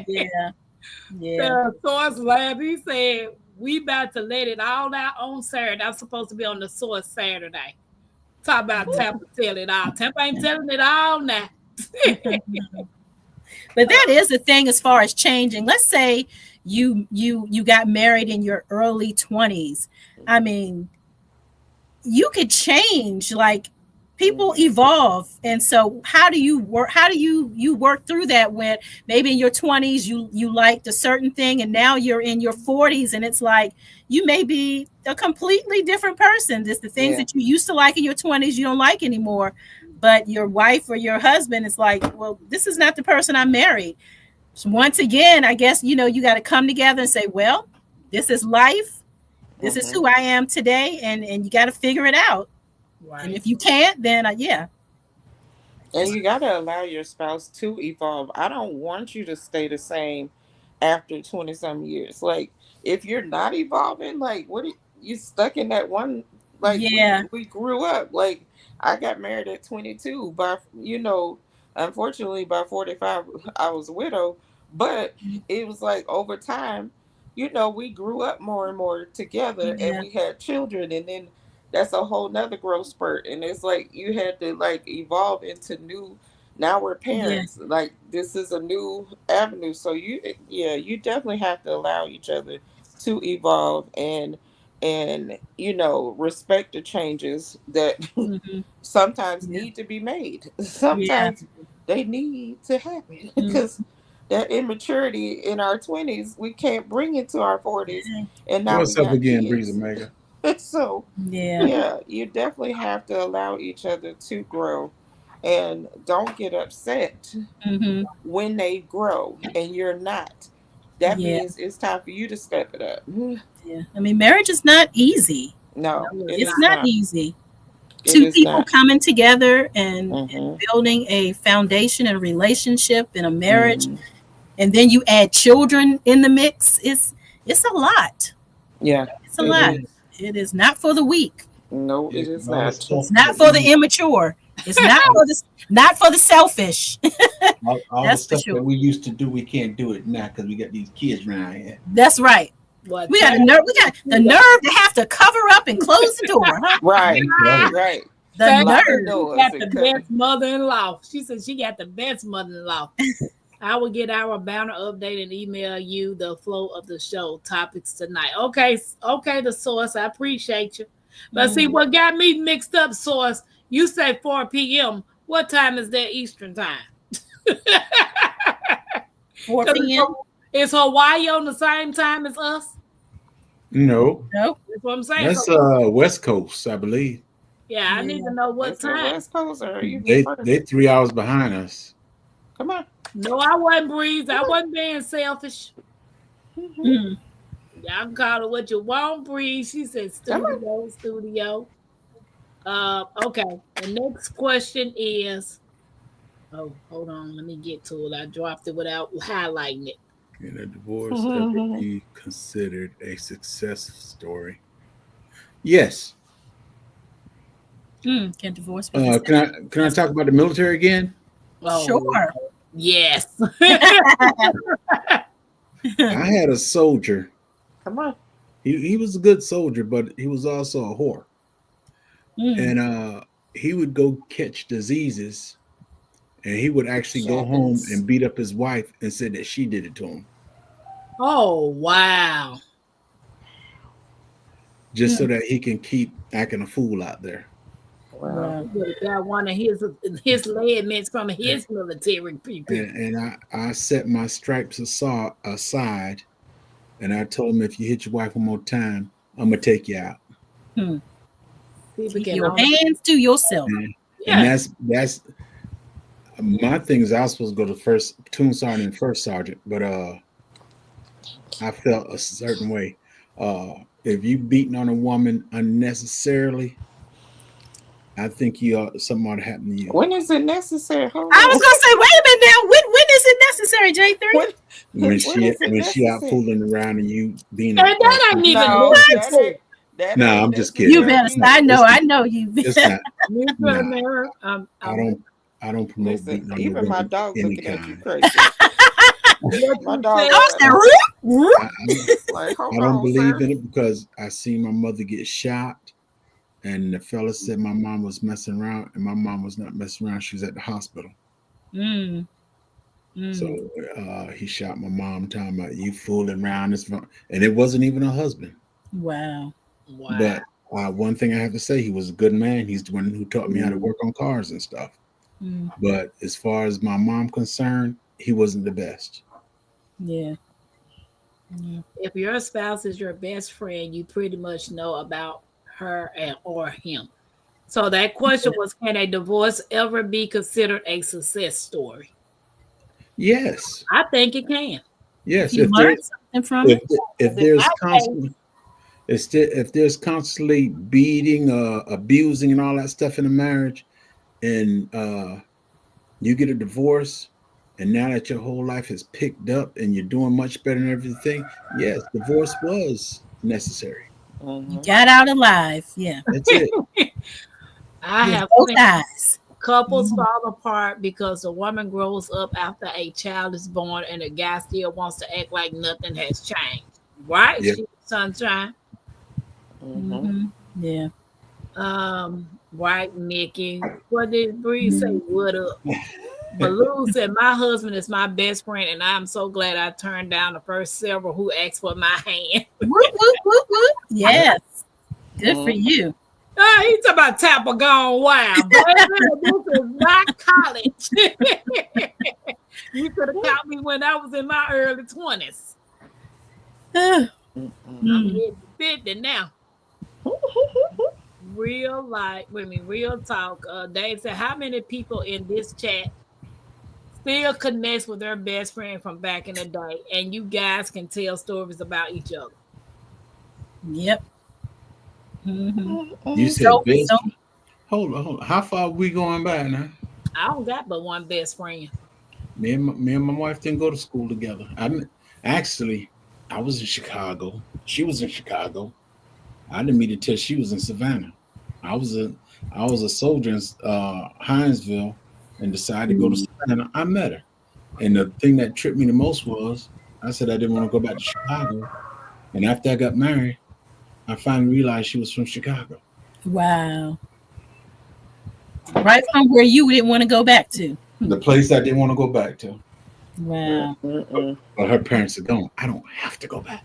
Yeah. Yeah. The source lab, he said, we about to let it all out on Saturday. I'm supposed to be on the source Saturday. Talk about Tampa tell it all. Tampa ain't telling it all now. But that is the thing as far as changing. Let's say you got married in your early 20s. I mean, you could change, like people evolve. And so how do you work through that when maybe in your 20s you liked a certain thing and now you're in your 40s and it's like you may be a completely different person. Just the things that you used to like in your 20s you don't like anymore. But your wife or your husband is like, well, this is not the person I married. So once again, I guess, you got to come together and say, well, this is life. This is who I am today. And you got to figure it out. Right. And if you can't, then yeah. And you got to allow your spouse to evolve. I don't want you to stay the same after 20 some years. Like, if you're not evolving, like, what are you stuck in that one? Like, we grew up. Like, I got married at 22, but unfortunately by 45 I was a widow. But it was like over time, we grew up more and more together, and we had children, and then that's a whole nother growth spurt. And it's like you had to like evolve into new. Now we're parents. Like, this is a new avenue. So you definitely have to allow each other to evolve and respect the changes that sometimes need to be made. Sometimes they need to happen because that immaturity in our 20s we can't bring into our 40s. And now what's up again, Breeze Omega? So you definitely have to allow each other to grow, and don't get upset when they grow and you're not. That means it's time for you to step it up. Yeah, I mean, marriage is not easy. No, it's not easy. Two people coming together and building a foundation and a relationship and a marriage, and then you add children in the mix. It's a lot. Yeah, it's a lot. It is not for the weak. No, it is not. It's not for the immature. It's not for the selfish. all the stuff that we used to do, we can't do it now because we got these kids around here. That's right. We got the nerve to have to cover up and close the door. Huh? Right. The nerve. Got the best mother-in-law. She said she got the best mother-in-law. I will get our banner update and email you the flow of the show topics tonight. Okay, the source. I appreciate you. But see, what got me mixed up, source, you say 4 p.m. What time is that Eastern time? 4 p.m. Is Hawaii on the same time as us? No. Nope. That's what I'm saying. That's West Coast, I believe. Yeah, I need to know what time. West Coast, or are you they 3 hours behind us. Come on. No, I wasn't Breeze. I wasn't being selfish. Mm. Y'all can call it what you want, Breeze. She said Come on. studio. Okay. The next question is, oh, hold on, let me get to it. I dropped it without highlighting it. Can a divorce ever be considered a success story? Yes. Can divorce be considered? Can I talk about the military again? Oh, Sure. yes. I had a soldier. Come on. He was a good soldier, but he was also a whore. Mm. And he would go catch diseases, and he would actually go home Shabbos. and beat up his wife and said that she did it to him, Oh, wow. just so that he can keep acting a fool out there. Wow. Wow. He got one of his leadments from his military people. And I set my stripes aside, and I told him, if you hit your wife one more time, I'm gonna take you out. People Keep can your only, hands to yourself. And yeah. that's my thing is I was supposed to go to first platoon sergeant and first sergeant, but I felt a certain way. If you beating on a woman unnecessarily, I think something ought to happen to you. When is it necessary? Hold I on. was gonna say, wait a minute now. When is it necessary, J3? When when she is it when she out necessary? fooling around and you being And that ain't even No, that necessary. ain't. That No, ain't I'm just kidding. You better. necessary. I know you. It's not. Me for Nah, the mirror. I don't promote Listen, beating on no even my women dog any looking at you kind. crazy. What My you dog said? I was like, there. like, hold I don't on, believe sir. in it because I seen my mother get shot, and the fella said my mom was messing around, and my mom was not messing around. She was at the hospital. Mm. Mm. So he shot my mom, talking about you fooling around and it wasn't even her husband. Wow. Wow. But one thing I have to say, he was a good man. He's the one who taught me how to work on cars and stuff. Mm. But as far as my mom concerned, he wasn't the best. Yeah. Yeah. If your spouse is your best friend, you pretty much know about her or him. So that question was, can a divorce ever be considered a success story? Yes, I think it can. If yes. you learn something from it. If In there's my case, if there's constantly beating, abusing, and all that stuff in a marriage, and you get a divorce, and now that your whole life has picked up and you're doing much better and everything, yes, divorce was necessary. You got out alive. Yeah. That's it. I With have both seen eyes. couples Mhm. fall apart because the woman grows up after a child is born and the guy still wants to act like nothing has changed. Right? Yeah. She sunshine. Mm-hmm. Yeah. Right, Mickey. What did Bree say? What up? Baloo said, my husband is my best friend, and I'm so glad I turned down the first several who asked for my hand. Whoop, whoop, whoop, whoop. Yes. Good for you. He's talking about Tapper gone wild, baby. This is not college. You could have caught me when I was in my early 20s. I'm hitting 50 now. Real talk. Dave said, how many people in this chat still connects with their best friend from back in the day, and you guys can tell stories about each other? Yep. Mm-hmm. You said So, best. so Hold on. How far are we going back now? I don't got but one best friend. Me and my wife didn't go to school together. Actually, I was in Chicago. She was in Chicago. I didn't meet her till she was in Savannah. I was a soldier in Hinesville and decided to go to Savannah. I met her. And the thing that tripped me the most was I said I didn't want to go back to Chicago. And after I got married, I finally realized she was from Chicago. wow. Right from where you didn't want to go back to. The place I didn't want to go back to. Wow. But her parents are gone. I don't have to go back.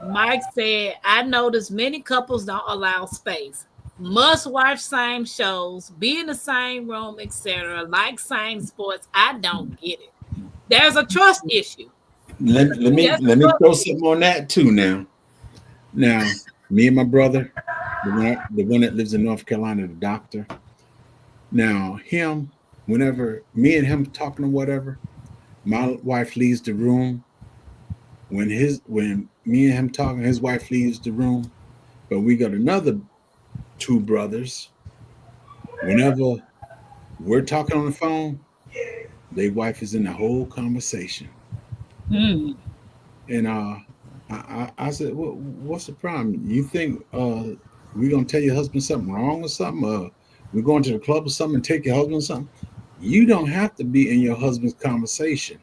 Mike said, I noticed many couples don't allow space. Must watch same shows, be in the same room, etc. Like same sports. I don't get it. There's a trust issue. Let me throw something on that too now. Now, me and my brother, the one that lives in North Carolina, the doctor. Now, him, whenever me and him talking or whatever, my wife leaves the room. When me and him talking, his wife leaves the room. But we got another two brothers. Whenever we're talking on the phone, their wife is in the whole conversation. Hmm. And I said, what's the problem? You think we're gonna tell your husband something wrong or something? We're going to the club or something and take your husband or something? You don't have to be in your husband's conversation.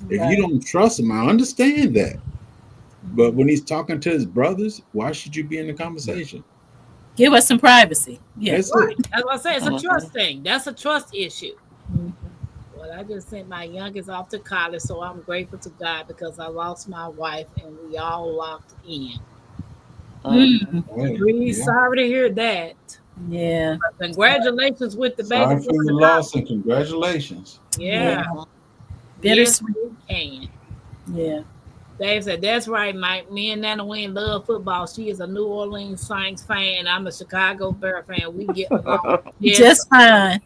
If you don't trust him, I understand that. But when he's talking to his brothers, why should you be in the conversation? Give us some privacy. Yeah. That's Right. it. That's what I say. It's a trust thing. That's a trust issue. Mhm. Well, I just sent my youngest off to college, so I'm grateful to God because I lost my wife and we all locked in. Mm. Hey, Really yeah. sorry to hear that. Yeah. But congratulations with the baby. Sorry for your loss and congratulations. Yeah. Yeah. Yes, Bittersweet. we can. Yeah. Dave said, that's right, Mike. Me and Nana Wynn love football. She is a New Orleans Saints fan, and I'm a Chicago Bear fan. We get along. Yes. Just fine.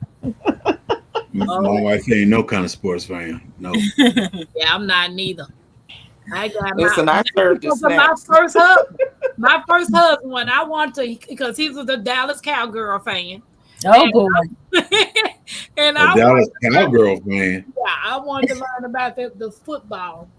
My wife ain't no kind of sports fan. No. Yeah, I'm not neither. I got Listen, I served the my snacks. first husband. My first husband, when I wanted to, because he was a Dallas Cowgirl fan. Oh boy. And A Dallas Cowgirl fan. I wanted to learn about the football.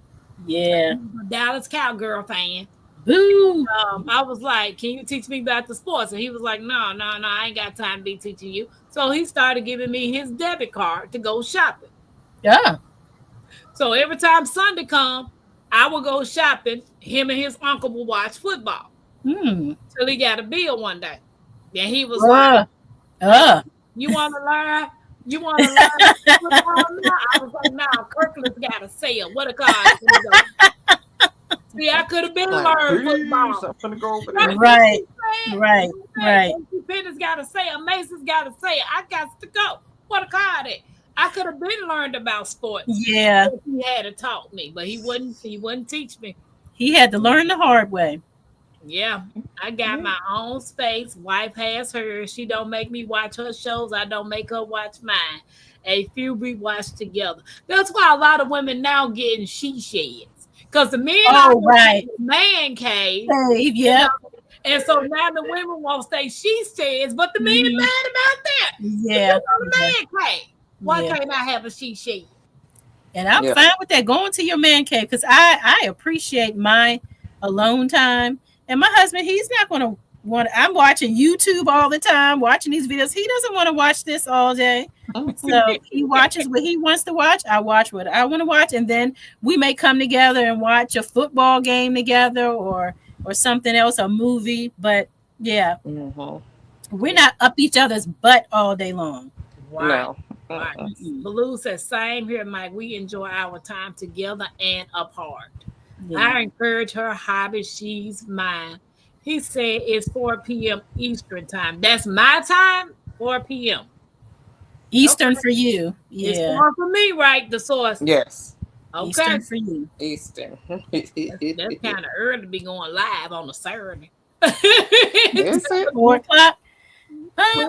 Yeah. I'm a Dallas Cowgirl fan. Boo. I was like, can you teach me about the sports? And he was like, no, I ain't got time to be teaching you. So he started giving me his debit card to go shopping. Yeah. So every time Sunday come, I would go shopping. Him and his uncle would watch football. Hmm. Till he got a bill one day. Then he was like, you want to learn? You want to learn football now? I was like, nah, Kirkland's got a sale. What a card. See, I could have been learned football. I'm gonna go over there. Right. Right. Penny's got to say, Mason's got to say, I got to go. What a card it. I could have been learned about sports. Yeah. If he had taught me, but he wouldn't teach me. He had to learn the hard way. Yeah. I got my own space. Wife has hers. She don't make me watch her shows. I don't make her watch mine. A few we watch together. That's why a lot of women now getting she sheds. Because the men are right. Man cave. Yeah. And so now the women won't stay she sheds, but the men mad about that. Yeah. The man cave. Why can't I have a she shed? And I'm fine with that. Going to your man cave because I appreciate my alone time. And my husband, he's not going to want. I'm watching YouTube all the time, watching these videos. He doesn't want to watch this all day. So he watches what he wants to watch. I watch what I want to watch, and then we may come together and watch a football game together, or something else, a movie. But yeah, we're not up each other's butt all day long. Right. No. Right. Blue says, same here, Mike. We enjoy our time together and apart. Yeah. I encourage her hobby. She's mine. He said it's 4 p.m. Eastern time. That's my time, 4 p.m. Eastern for you. Yeah. It's 4 for me, right? The source. Yes. Okay. Eastern for you. Eastern. That's kind of early to be going live on a Saturday. Is it? 4 o'clock.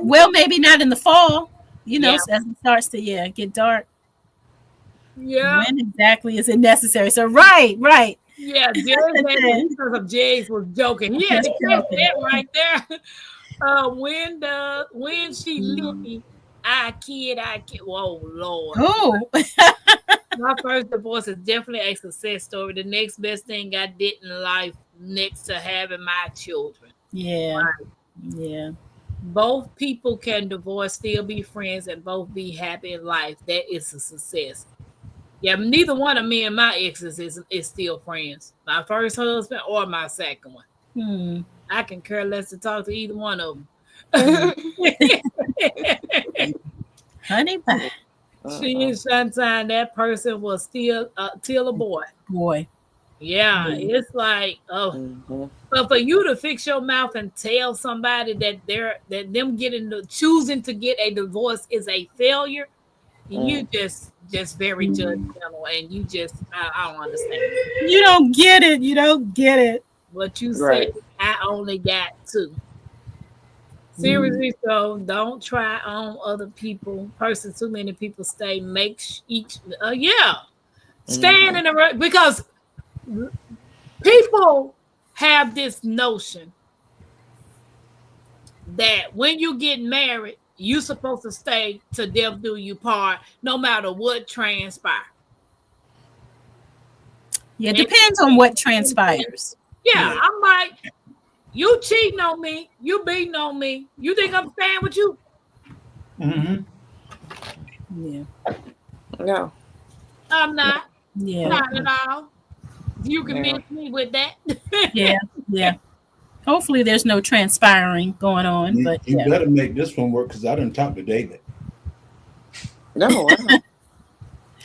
Well, maybe not in the fall. You know, as it starts to get dark. Yeah. When exactly is it necessary? So right. Yeah, Jays was joking. He had to catch that right there. When she leave, I kid. Whoa, Lord. Oh. My first divorce is definitely a success story. The next best thing I did in life next to having my children. Yeah. Right. Yeah. Both people can divorce, still be friends, and both be happy in life. That is a success. Yeah, neither one of me and my exes is still friends. My first husband or my second one. I can care less to talk to either one of them. Honey pie. She is sunshine. That person was still a boy. Yeah, it's like, but for you to fix your mouth and tell somebody that them choosing to get a divorce is a failure, you just very judgmental, and you just I don't understand. You don't get it. What you said, I only got 2. Seriously, so don't try on other people. Person, too many people stay. Make each, yeah, stand Mm-hmm. in the right because people have this notion that when you get married, you supposed to stay to death do you part, no matter what transpire. Yeah, it And depends on what transpires. yeah, Yeah. I'm like, you cheating on me, you beating on me. You think I'm staying with you? Mm-hmm. Yeah. No. I'm not. Yeah. Not at all. You can Yeah. miss me with that. Yeah. Yeah. Hopefully there's no transpiring going on, You, but you yeah. better make this one work because I didn't talk to David. No. Wow.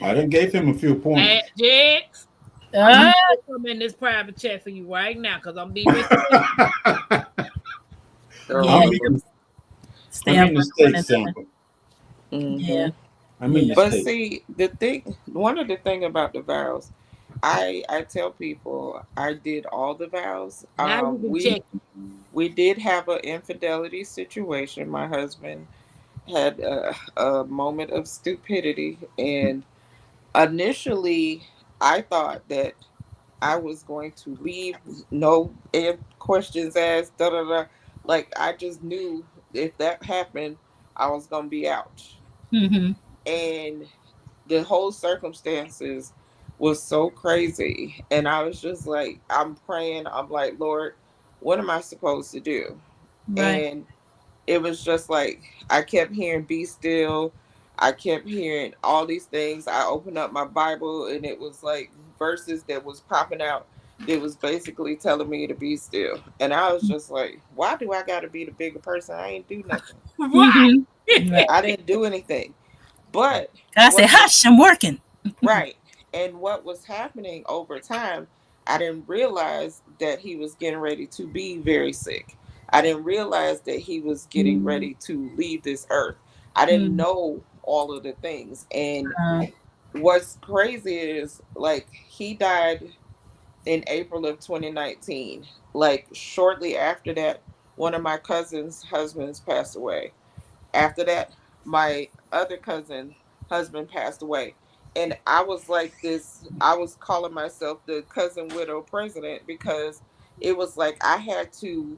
I done gave him a few At pointers. Jex, I'm Uh, gonna come in this private chat for you right now because I'm be respectful. yeah, I Oh. you mean, I stay up mean the under one state another. sample. Mm-hmm. Yeah. I mean Yeah. the But state. see, the thing, one of the thing about the vows, I tell people I did all the vows. Now you can check. We did have an infidelity situation. My husband had a moment of stupidity, and initially I thought that I was going to leave, no questions asked, da da da. Like I just knew if that happened, I was gonna be out, Mm-hmm. and the whole circumstances was so crazy, and I was just like, I'm praying, I'm like, Lord, what am I supposed to do? Right. And it was just like I kept hearing be still, I kept hearing all these things. I opened up my Bible and it was like verses that was popping out that was basically telling me to be still, and I was just like, why do I got to be the bigger person? I ain't do nothing. Right. Mm-hmm. Right. I didn't do anything. But God said, what was hush, I'm working. right. And what was happening over time, I didn't realize that he was getting ready to be very sick. I didn't realize that he was getting ready to leave this earth. I didn't Mm, know all of the things. And uh, what's crazy is like he died in April of 2019. Like shortly after that, one of my cousin's husbands passed away. After that, my other cousin husband passed away. And I was like this, I was calling myself the cousin widow president because it was like I had to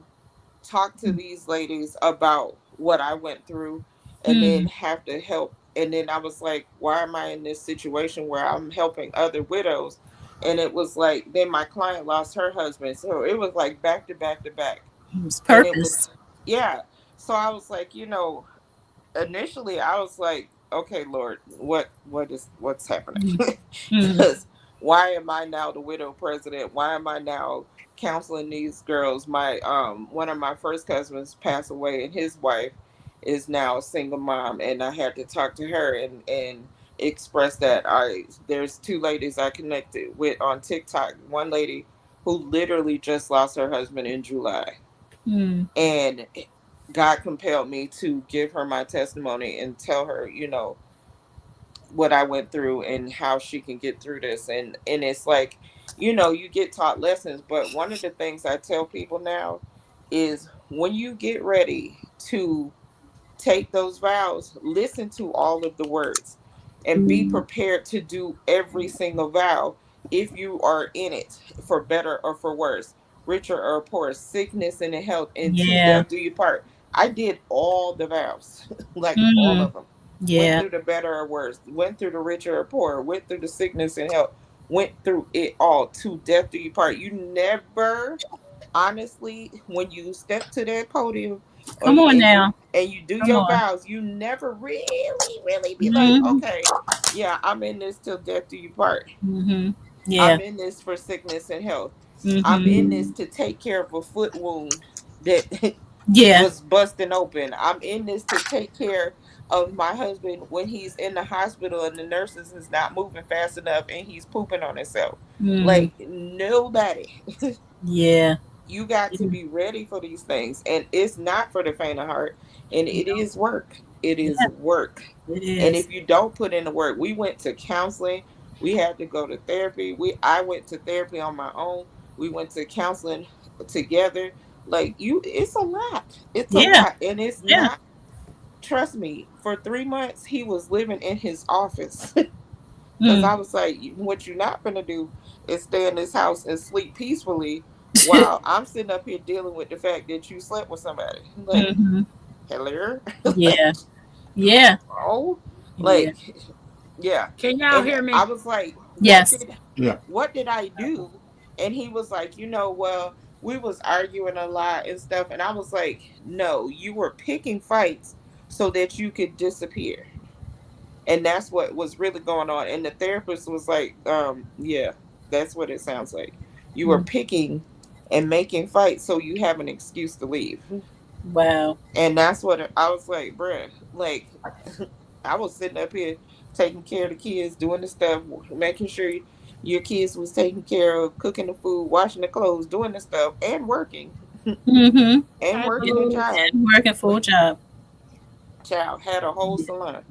talk to these ladies about what I went through and then mm, have to help. And then I was like, why am I in this situation where I'm helping other widows? And it was like, then my client lost her husband. So it was like back to back to back. it's And it purpose. was, yeah. So I was like, initially I was like, okay, Lord, what's happening? Mm, mm, Because why am I now the widow president? Why am I now counseling these girls? My one of my first cousins passed away, and his wife is now a single mom, and I had to talk to her and express that I there's two ladies I connected with on TikTok. One lady who literally just lost her husband in July, mm, and God compelled me to give her my testimony and tell her, what I went through and how she can get through this. And it's like, you get taught lessons, but one of the things I tell people now is when you get ready to take those vows, listen to all of the words and be prepared to do every single vow if you are in it for better or for worse, richer or poor, sickness and in health, and to yeah. death do you part. I did all the vows, like all Mm, of them. Went yeah. through the better or worse, went through the richer or poor, went through the sickness and health, went through it all. To death do you part. You never, honestly, when you step to that podium or Come on now. and you do Come your on. vows, you never really be like, Mm-hmm. okay, yeah, I'm in this till death do you part. Mm-hmm. Yeah. I'm in this for sickness and health. I'm in Mm-hmm. this to take care of a foot wound that Yeah. was busting open. I'm in this to take care of my husband when he's in the hospital and the nurses is not moving fast enough and he's pooping on himself. Mm, Like nobody. yeah. You got to Yeah. be ready for these things, and it's not for the faint of heart, and it No, is work. It is yeah, work. it And is. if you don't put in the work, we went to counseling, we had to go to therapy. I went to therapy on my own, we went to counseling together, Like it's a lot. It's a Yeah. lot, and it's Yeah. not. Trust me. For 3 months, he was living in his office. Because I Mm. was like, what you're not going to do is stay in this house and sleep peacefully while I'm sitting up here dealing with the fact that you slept with somebody. Like, Hmm. hello? Like, Yeah. Yeah. oh, Yeah. like, yeah. Can y'all And hear I me? was like, Yes. Yeah. what did I do? And he was like, well, we was arguing a lot and stuff. And I was like, no, you were picking fights so that you could disappear. And that's what was really going on. And the therapist was like, yeah, that's what it sounds like. You were Mm. picking and making fights so you have an excuse to leave. Wow. And that's what I was like, bruh. Like, I was sitting up here taking care of the kids, doing the stuff, making sure your kids was taken care of, cooking the food, washing the clothes, doing the stuff, and working, Mm-hmm. and I working a do. job. And working full job. Child had a whole salon.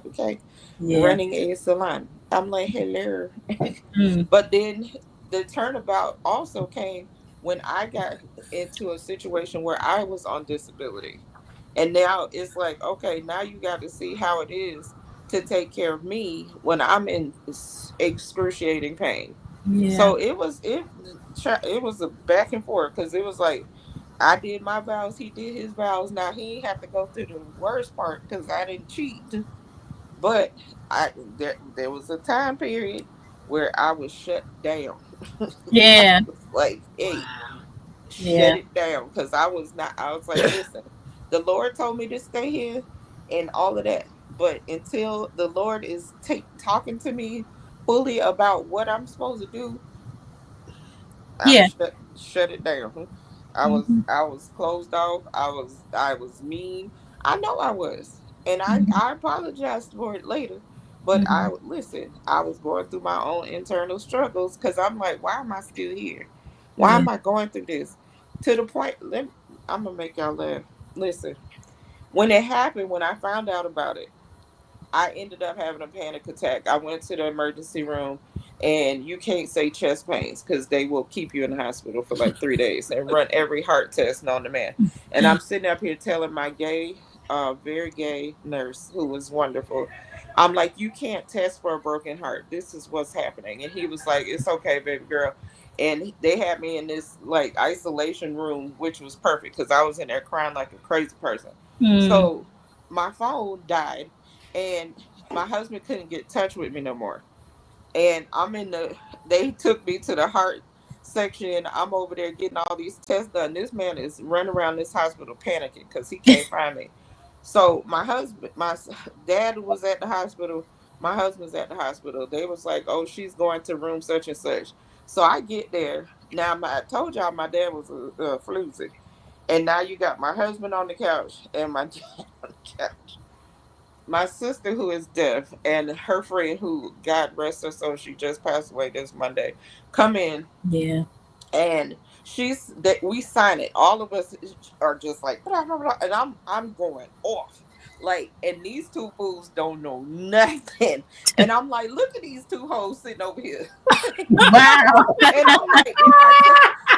Okay, Yeah. running a salon. I'm like, hello. Mm. But then the turnabout also came when I got into a situation where I was on disability. And now it's like, okay, now you got to see how it is to take care of me when I'm in excruciating pain. Yeah. So it was a back and forth, because it was like I did my vows, he did his vows. Now he had to go through the worst part because I didn't cheat. But there was a time period where I was shut down. I Yeah. was like, hey, Wow. shut Yeah. it down, because I was like, listen, the Lord told me to stay here and all of that. But until the Lord is talking to me fully about what I'm supposed to do, I'm Yeah. shut it down. Mm-hmm. I was closed off. I was mean. I know I was, and Mm-hmm. I apologized for it later. But Mm-hmm. listen. I was going through my own internal struggles, because I'm like, why am I still here? Why Yeah. am I going through this? To the point. I'm gonna make y'all laugh. Listen, when it happened, when I found out about it, I ended up having a panic attack. I went to the emergency room, and you can't say chest pains because they will keep you in the hospital for like 3 days and run every heart test known to man. And I'm sitting up here telling my very gay nurse, who was wonderful, I'm like, you can't test for a broken heart. This is what's happening. And he was like, it's okay, baby girl. And they had me in this like isolation room, which was perfect because I was in there crying like a crazy person. Mm. So my phone died, and my husband couldn't get in touch with me no more. And they took me to the heart section. I'm over there getting all these tests done. This man is running around this hospital panicking because he can't find me. So dad was at the hospital. My husband's at the hospital. They was like, oh, she's going to room such and such. So I get there. Now, I told y'all my dad was a floozy. And now you got my husband on the couch and my dad on the couch. My sister, who is deaf, and her friend, who, God rest her soul, she just passed away this Monday, come in, Yeah. and she's that we sign it. All of us are just like blah, blah, blah, and I'm going off. Like, and these two fools don't know nothing. And I'm like, look at these two hoes sitting over here. Wow. And I'm like,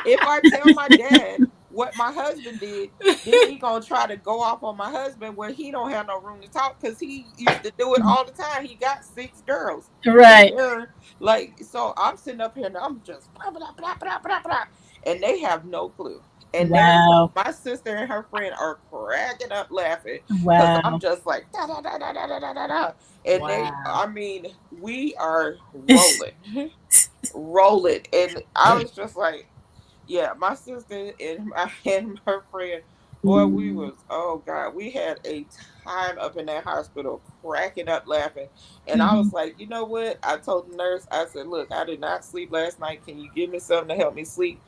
if I tell my dad what my husband did, then he gonna try to go off on my husband where he don't have no room to talk, because he used to do it all the time. He got 6 girls. Right. Like, so I'm sitting up here and I'm just blah, blah, blah, blah, blah, blah, and they have no clue. And Wow. my sister and her friend are cracking up laughing because I'm Wow. just like da da da da da da da da da. And Wow. I mean, we are rolling, rolling, and I was just like, yeah, my sister and and her friend, boy, we was, oh God, we had a time up in that hospital cracking up laughing. And I Mhm. was like, you know what? I told the nurse, I said, look, I did not sleep last night. Can you give me something to help me sleep?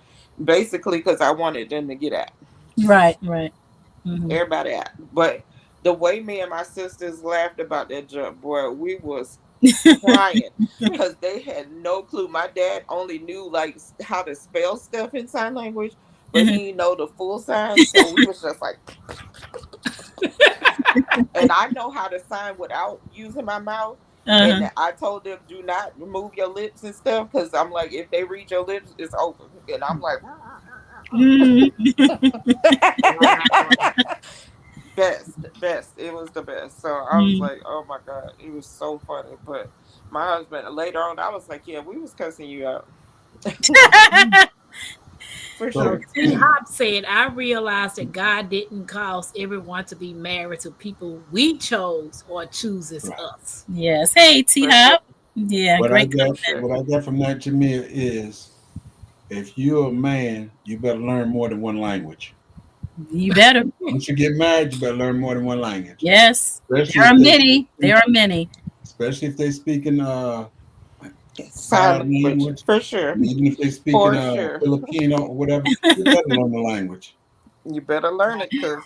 Basically, because I wanted them to get out. Right. Right. Hmm. Everybody out. But the way me and my sisters laughed about that jump, boy, we was crying because they had no clue. My dad only knew like how to spell stuff in sign language, but he didn't know the full signs. So we was just like, and I know how to sign without using my mouth. Uh-huh. And I told them, do not remove your lips and stuff, because I'm like, if they read your lips, it's over. And I'm like, Mm. Wow. Best. It was the best. So I was Mm. like, oh my god, it was so funny. But my husband later on, I was like, yeah, we was cussing you out for So sure. So, T Hop said, I realized that God didn't cause everyone to be married to people we chose or chooses right. us. Yes. Hey, T For sure. Hop. Yeah, What I great got, For comment. sure. what I got from that, Jamil, is if you're a man, you better learn more than one language. You better. Once you get married, you better learn more than one language. Yes. Especially There if are they, many. There are many. especially if they speaking Sign sign language. language, For sure. and even if they speaking For sure. Filipino or whatever, you better learn the language. You better learn it because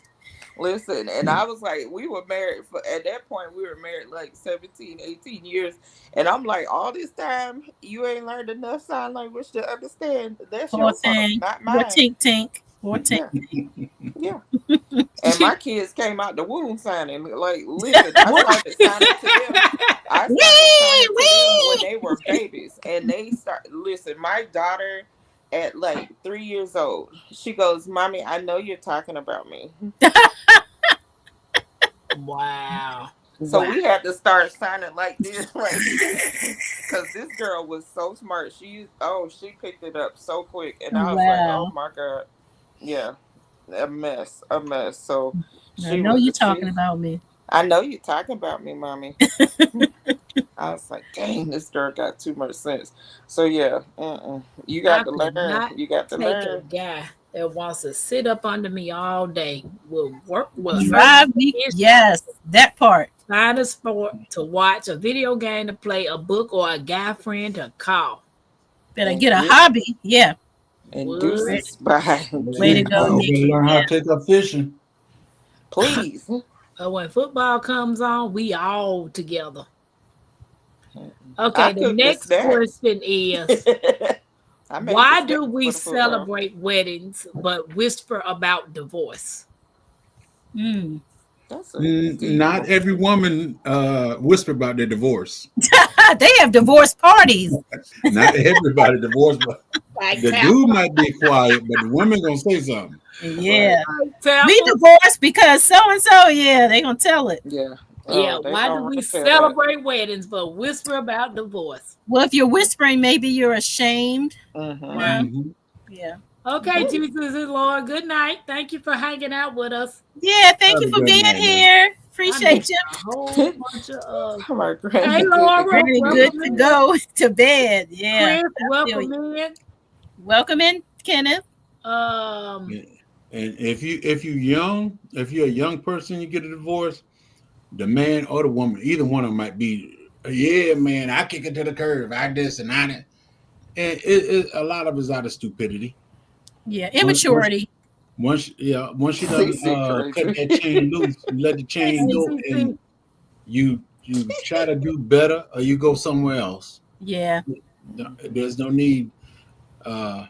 listen, and I was like, we were married for at that point, we were married like 17, 18 years. And I'm like, all this time you ain't learned enough sign language to understand. That's Poor your fault, thing. not Poor mine. Tink Tink. Poor Tink. Yeah, yeah. And my kids came out the womb signing. Like, listen, I What? started signing to them. I started Wee! signing to them when Wee! they were babies. And they start listen, my daughter at like 3 years old, she goes, Mommy, I know you're talking about me. Wow. So Wow. we had to start signing like this, like because this girl was so smart. She picked it up so quick, and I was like, oh Wow. my god, yeah, a mess. So I know you're talking she. about me. I know you're talking about me, mommy. I was like, dang, this girl got too much sense. So yeah, you I got to could learn. not You got to take a learn. guy that wants to sit up under me all day, will work, will hurt Drive me. his Yes, that part. find a sport to watch, a video game to play, a book, or a guy friend to call. Better And get a hobby. Yeah. Would Way, deuces. Bye. way to You go, Deuces. better Nikki. learn how Yeah. to take up fishing. Please. when football comes on, we all together. I Okay, the cook the next snacks. question is I make the why snacks do we for the football. celebrate weddings but whisper about divorce? Mm. That's a deep Not one. every woman whisper about their divorce. They have divorce parties. Not everybody divorced, but Like the dude Tampa. might be quiet, but the women gonna say something. Right. Yeah. Like We Tampa. divorced because so and so. Yeah, they gonna tell it. Yeah. Yeah, Oh, they why do gonna we run tell that. celebrate weddings but whisper about divorce? Well, if you're whispering, maybe you're ashamed. Mm-hmm. Right. Hmm. Yeah. Okay, Jesus is Lord. Good night. Thank you for hanging out with us. Yeah. Thank Have you a for good being night, man. here. I missed Appreciate you. a whole bunch of My Hey granny good to Laura, go Very to good bed. welcome to in. go to bed. Yeah. Chris, I feel welcome you. in. Welcome in, Kenneth. Um, And if you're a young person, you get a divorce, the man or the woman, either one of them might be, yeah, man, I kick it to the curb, I this and I that. And a lot of it's out of stupidity. Yeah. Once, once, Immaturity. once you done CC cut crazy. that chain loose, you let the hey chain go, CC. and you try to do better, or you go somewhere else. Yeah. There's no need sending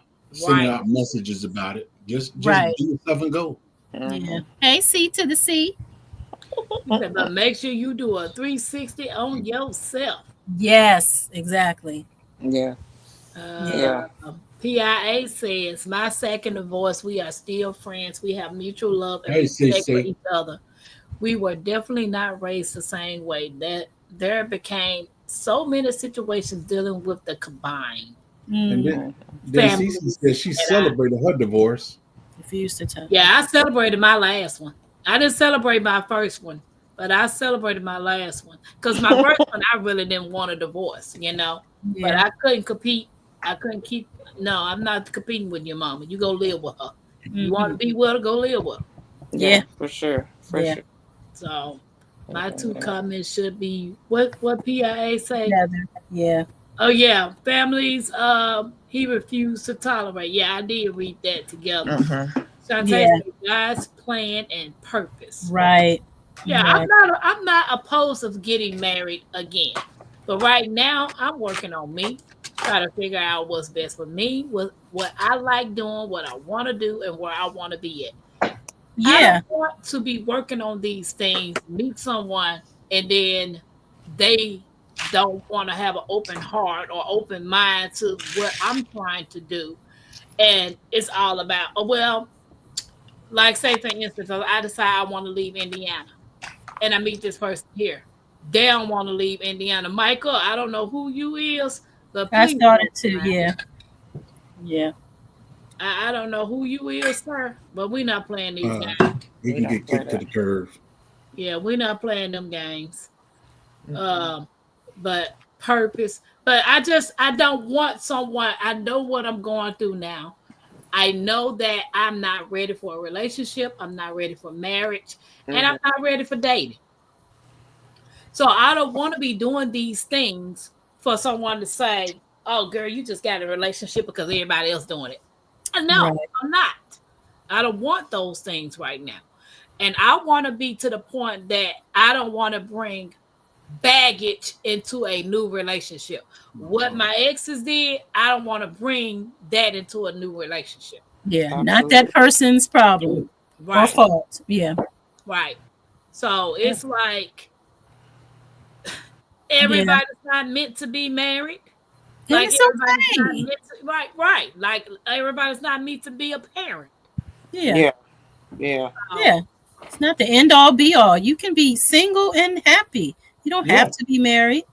Right. out messages about it. Just Right. do yourself and go. Yeah. Mm-hmm. Hey, C to the C. He said, but make sure you do a 360 on yourself. Yes, exactly. Yeah. Yeah. Yeah. PIA says, my second divorce, we are still friends. We have mutual love and Hey, respect for CC. each other. We were definitely not raised the same way. That there became so many situations dealing with the combined And Mm, then families. Cece said she And I, celebrated her divorce. refuse to tell. yeah, I celebrated my last one. I didn't celebrate my first one, but I celebrated my last one because my first one I really didn't want a divorce, but Yeah. I couldn't compete. I couldn't keep. No, I'm not competing with your mama. You go live with her. You want to Hmm. be with her, go live with her. Yeah. Yeah. For sure. For Yeah. sure. So my two Yeah. comments should be what PIA say. Together. Yeah. Oh yeah, families. He refused to tolerate. Yeah, I did read that together. Mm-hmm. Shantae Yeah. said God's plan and purpose. Right. Yeah, Right. I'm not opposed to getting married again. But right now I'm working on me, try to figure out what's best for me, what I like doing, what I want to do, and where I want to be at. I don't Yeah. want to be working on these things, meet someone, and then they don't want to have an open heart or open mind to what I'm trying to do. And it's all about, oh, well, like say for instance, I decide I want to leave Indiana and I meet this person here. They don't want to leave Indiana. Michael, I don't know who you is, but I please started don't to, mind. yeah. I don't know who you is, sir, but we're not playing these Uh, games. he We can don't get play kicked to that. the curve. Yeah, we're not playing them games. Mm-mm. Um, but purpose. But I don't want someone. I know what I'm going through now. I know that I'm not ready for a relationship. I'm not ready for marriage, and I'm Mhm. not ready for dating. So I don't want to be doing these things for someone to say, "Oh, girl, you just got a relationship because everybody else doing it." No, Right. I'm not. I don't want those things right now. And I want to be to the point that I don't want to bring baggage into a new relationship. What my exes did, I don't want to bring that into a new relationship. Yeah. Not Absolutely. that person's problem or Right, fault. Yeah. right. So Yeah. it's like Yeah. everybody's not meant to be married. And Like it's everybody's not okay. meant to, right, right. Like everybody's not meant to be a parent. Yeah. Yeah. Yeah. So, Yeah. It's not the end all be all. You can be single and happy. You don't Yeah. have to be married.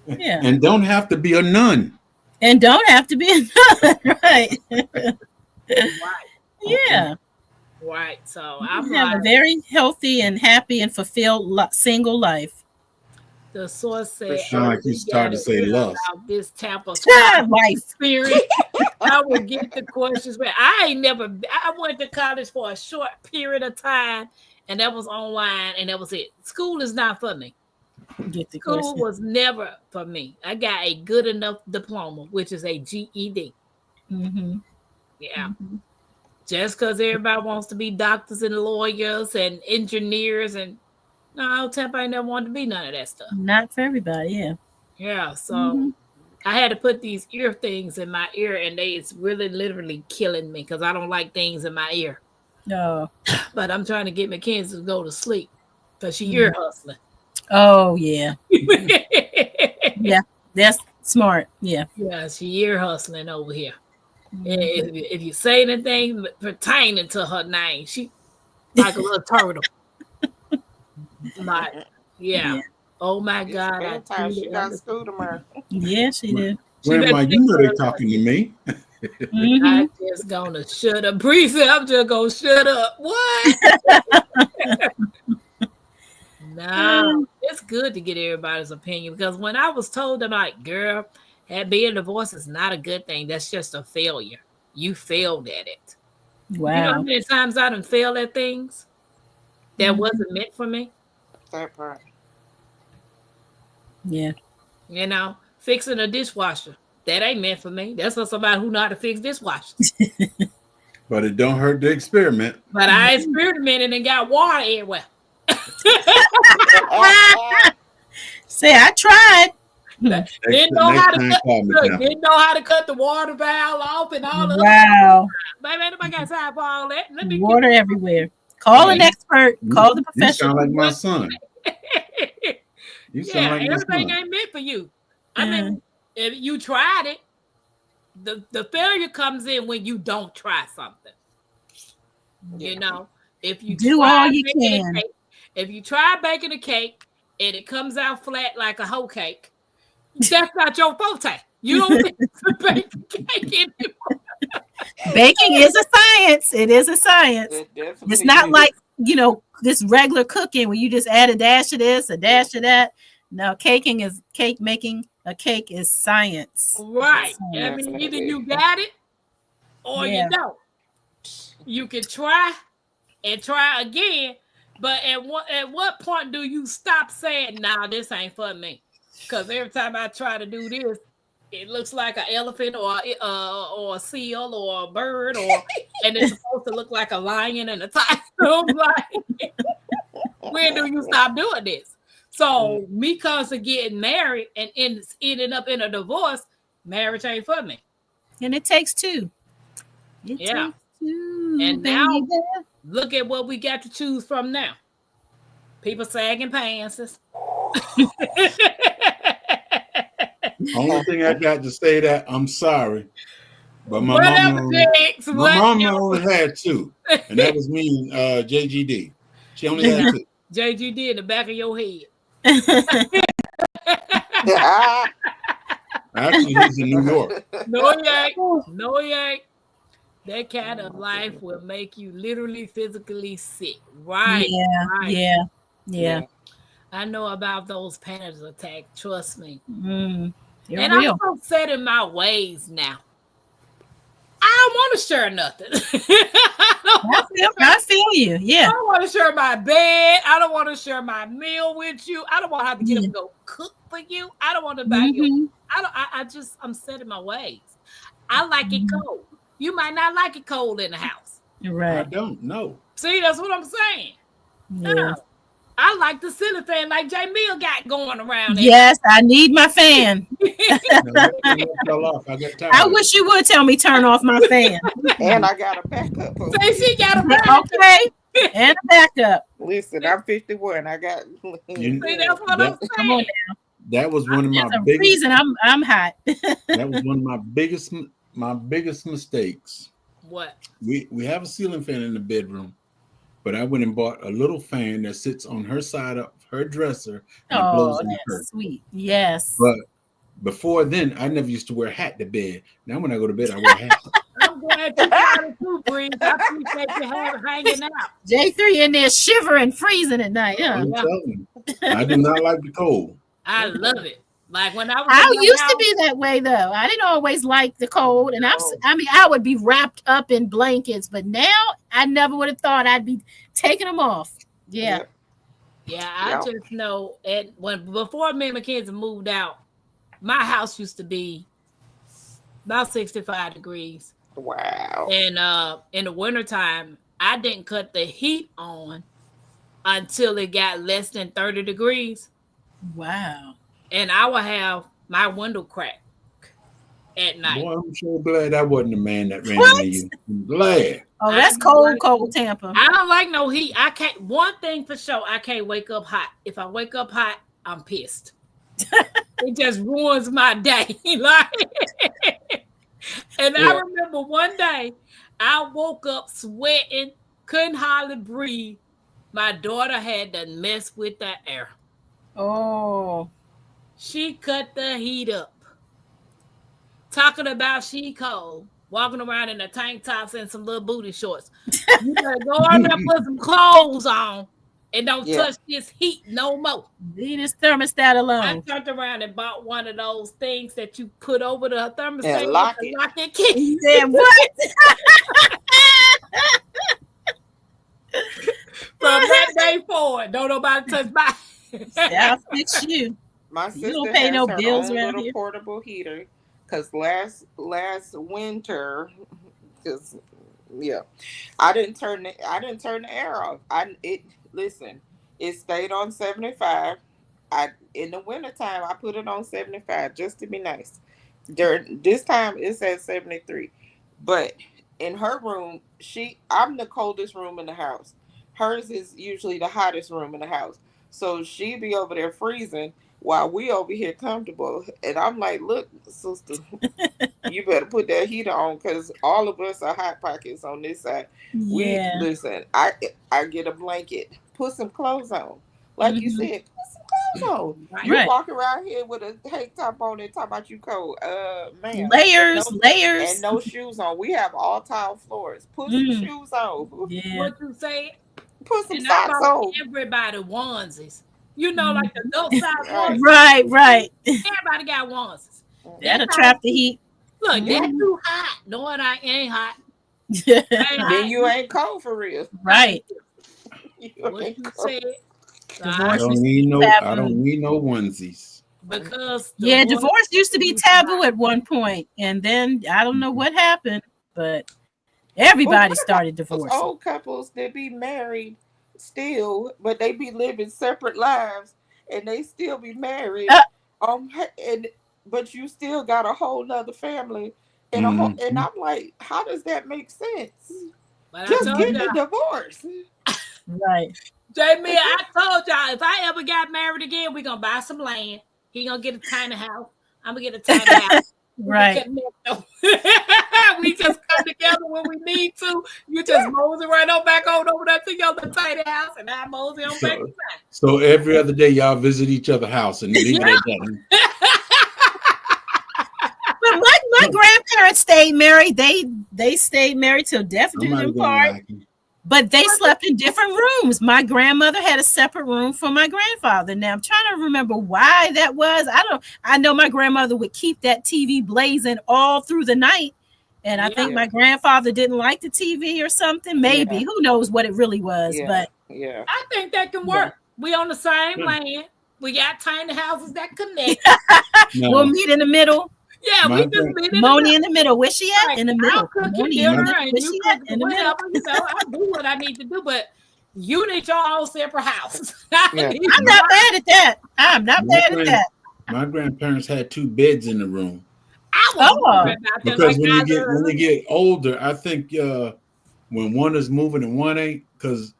Yeah. And don't have to be a nun. And don't have to be another. Right. right, Yeah. right. So You I'm can have like, a very healthy and happy and fulfilled single life. the source For said, Sound "Oh, sure. like you we got started to to say hear lust. about this Tampa Squad Life. spirit." I would get the questions, but I ain't never. I went to college for a short period of time, and that was online, and that was it. School is not for me. Get the School question. was never for me. I got a good enough diploma, which is a GED. Mm-hmm. Yeah, Mm-hmm. just because everybody wants to be doctors and lawyers and engineers, and no, Tampa ain't never wanted to be none of that stuff. Not for everybody. Yeah. Yeah, so Mm-hmm. I had to put these ear things in my ear, and it's really literally killing me because I don't like things in my ear. Oh. But I'm trying to get Mackenzie to go to sleep because she ear Mhm. hustling. Oh yeah. Yeah. That's smart. Yeah. Yeah, she ear hustling over here. Mhm. If you say anything pertaining to her name, she like a little turtle. Like, yeah. Yeah. Oh my It's God, I bedtime. She truly got understand. school tomorrow. Yeah, she did. She better Grandma, you take know they her. talking to me. Mm-hmm. I just gonna shut up. Bree said, I'm just gonna shut up. What? No, it's good to get everybody's opinion because when I was told, I'm like, girl, being divorced is not a good thing. That's just a failure. You failed at it. You know how Wow. many times I done failed at things that Mhm. wasn't meant for me? That part. Yeah. You know, fixing a dishwasher. That ain't meant for me. That's for somebody who know how to fix dishwashers. But it don't hurt to experiment. But I experimented and got water everywhere. Say I tried. Didn't know Next how to time, cut. call me Look, now. didn't know how to cut the water valve off and all the other. Wow. Baby, ain't nobody got time for all that. Let me get Water everywhere. Call an You, expert. Call the you sound professional. like my son. You sound Yeah, like my everything son. ain't meant for you. I Uh, mean, if you tried it, the failure comes in when you don't try something. Yeah. You know, if you do try all you baking a can. cake, if you try baking a cake and it comes out flat like a hoe cake, that's not your forte. You don't need to bake a cake anymore. Baking is a science. It is a science. It It's definitely not is. like, this regular cooking where you just add a dash of this, a dash of that. No, cake making a cake is science. Right. I Science. mean, either Definitely. you got it or you Yeah. don't. You can try and try again, but at what point do you stop saying, "Nah, this ain't for me"? Because every time I try to do this, it looks like an elephant or a seal or a bird and it's supposed to look like a lion and a tiger. I'm like, when do you stop doing this? Mm. So me constantly getting married and ending up in a divorce, marriage ain't for me. And it takes two. It Yeah. takes two, And now baby. look at what we got to choose from now. People sagging pants. Only thing I got to say that I'm sorry, But Whatever, Jigs. my mom Whatever. only had two, and that was me and JGD. She only had two. JGD in the back of your head. Actually, he's in New York. No, he ain't. No, he ain't. That kind of life will make you literally physically sick. Right. Yeah, Right. yeah. I know about those panic attacks. Trust me. You're And real. I'm so set in my ways now. I don't want to share nothing. I feel you. Yeah. I don't want to share my bed. I don't want to share my meal with you. I don't want to have to get up and go cook for you. I don't want to buy you. I'm set in my ways. I like it cold. You might not like it cold in the house. Right. I don't know. See, that's what I'm saying. Yeah. No. I like the ceiling fan like J Mill got going around. Yes, I need my fan. Fell off. I got tired. I wish you would tell me turn off my fan. And I got a backup. Say she got a backup. Okay. And a backup. Listen, I'm 51. I got. See, that's what I'm Come on saying. now. That was one of my There's a biggest. reason I'm hot. That was one of my biggest mistakes. What? We have a ceiling fan in the bedroom, but I went and bought a little fan that sits on her side of her dresser and blows on her. That's sweet. Yes. But before then, I never used to wear a hat to bed. Now when I go to bed, I wear a hat. I'm glad you got it too, Breeze. I appreciate you hanging out. J3 in there shivering, freezing at night. Yeah. I'm telling you, I do not like the cold. I love it. Like when I was I in my used house, to be that way though. I didn't always like the cold, and I would be wrapped up in blankets, but now I never would have thought I'd be taking them off. Yeah. Yeah, I just know before me and Mackenzie moved out, my house used to be about 65 degrees. Wow. And in the wintertime, I didn't cut the heat on until it got less than 30 degrees. Wow. And I would have my window cracked at night. Boy, I'm so glad I wasn't the man that ran into you. I'm glad. Oh, that's cold Tampa. I don't like no heat. I can't. One thing for sure, I can't wake up hot. If I wake up hot, I'm pissed. It just ruins my day. And I remember one day I woke up sweating, couldn't hardly breathe. My daughter had to mess with the air. Oh. She cut the heat up. Talking about she cold. Walking around in a tank tops and some little booty shorts. You better go on there and put some clothes on and don't touch this heat no more. Leave this thermostat alone. I turned around and bought one of those things that you put over the thermostat and lock it. Key. Yeah, what? From that day forward, don't nobody touch my. I'll fix you. My sister don't pay has no her bills own around little here. portable heater because last winter, because I didn't turn the air off. It stayed on 75. In the wintertime I put it on 75 just to be nice. During this time it's at 73. But in her room, I'm the coldest room in the house. Hers is usually the hottest room in the house. So she be over there freezing while we over here comfortable. And I'm like, look, sister, you better put that heater on because all of us are hot pockets on this side. Yeah. Listen, I get a blanket, put some clothes on. Like you said, put some clothes on. Right. You walk around here with a tank top on and talk about you cold. Man. Layers. And no shoes on. We have all tile floors. Put some shoes on. Yeah. What you say? Put some socks on. Everybody onesies. You know, like the adult size onesies. Right. Everybody got onesies. That'll trap the heat. Look, they're too hot. No, it ain't hot. Then you ain't cold for real. Right. What you said. I don't need no onesies. Because divorce used to be taboo at one point, and then I don't know what happened, but everybody started divorcing. Old couples that be married still, but they be living separate lives, and they still be married. But you still got a whole nother family, and and I'm like, how does that make sense? Just get a divorce, right? Jamie, I told y'all if I ever got married again, we're gonna buy some land. He gonna get a tiny house. I'm gonna get a tiny house. Right. We just come together when we need to. You just mosey right on back on over there to your little tiny house, and I mosey on back. So every other day, y'all visit each other's house and leave it at that. But my grandparents stayed married. They stayed married till death do them part. But they slept in different rooms. My grandmother had a separate room for my grandfather. Now I'm trying to remember why that was. I know my grandmother would keep that TV blazing all through the night. And I think my grandfather didn't like the TV or something. Maybe. Who knows what it really was. But I think that can work. We on the same land. We got tiny houses that connect. We'll meet in the middle. Yeah, we just meet in Moni in the middle. Where's she at? Like, in the middle. I'll cook Moni dinner and where's you she cook at? In the whatever. middle. You know, I do what I need to do, but you need your own separate house. I'm not mad at that. I'm not mad at that. My grandparents had 2 beds in the room. I was because when you get older, I think when one is moving and one ain't, because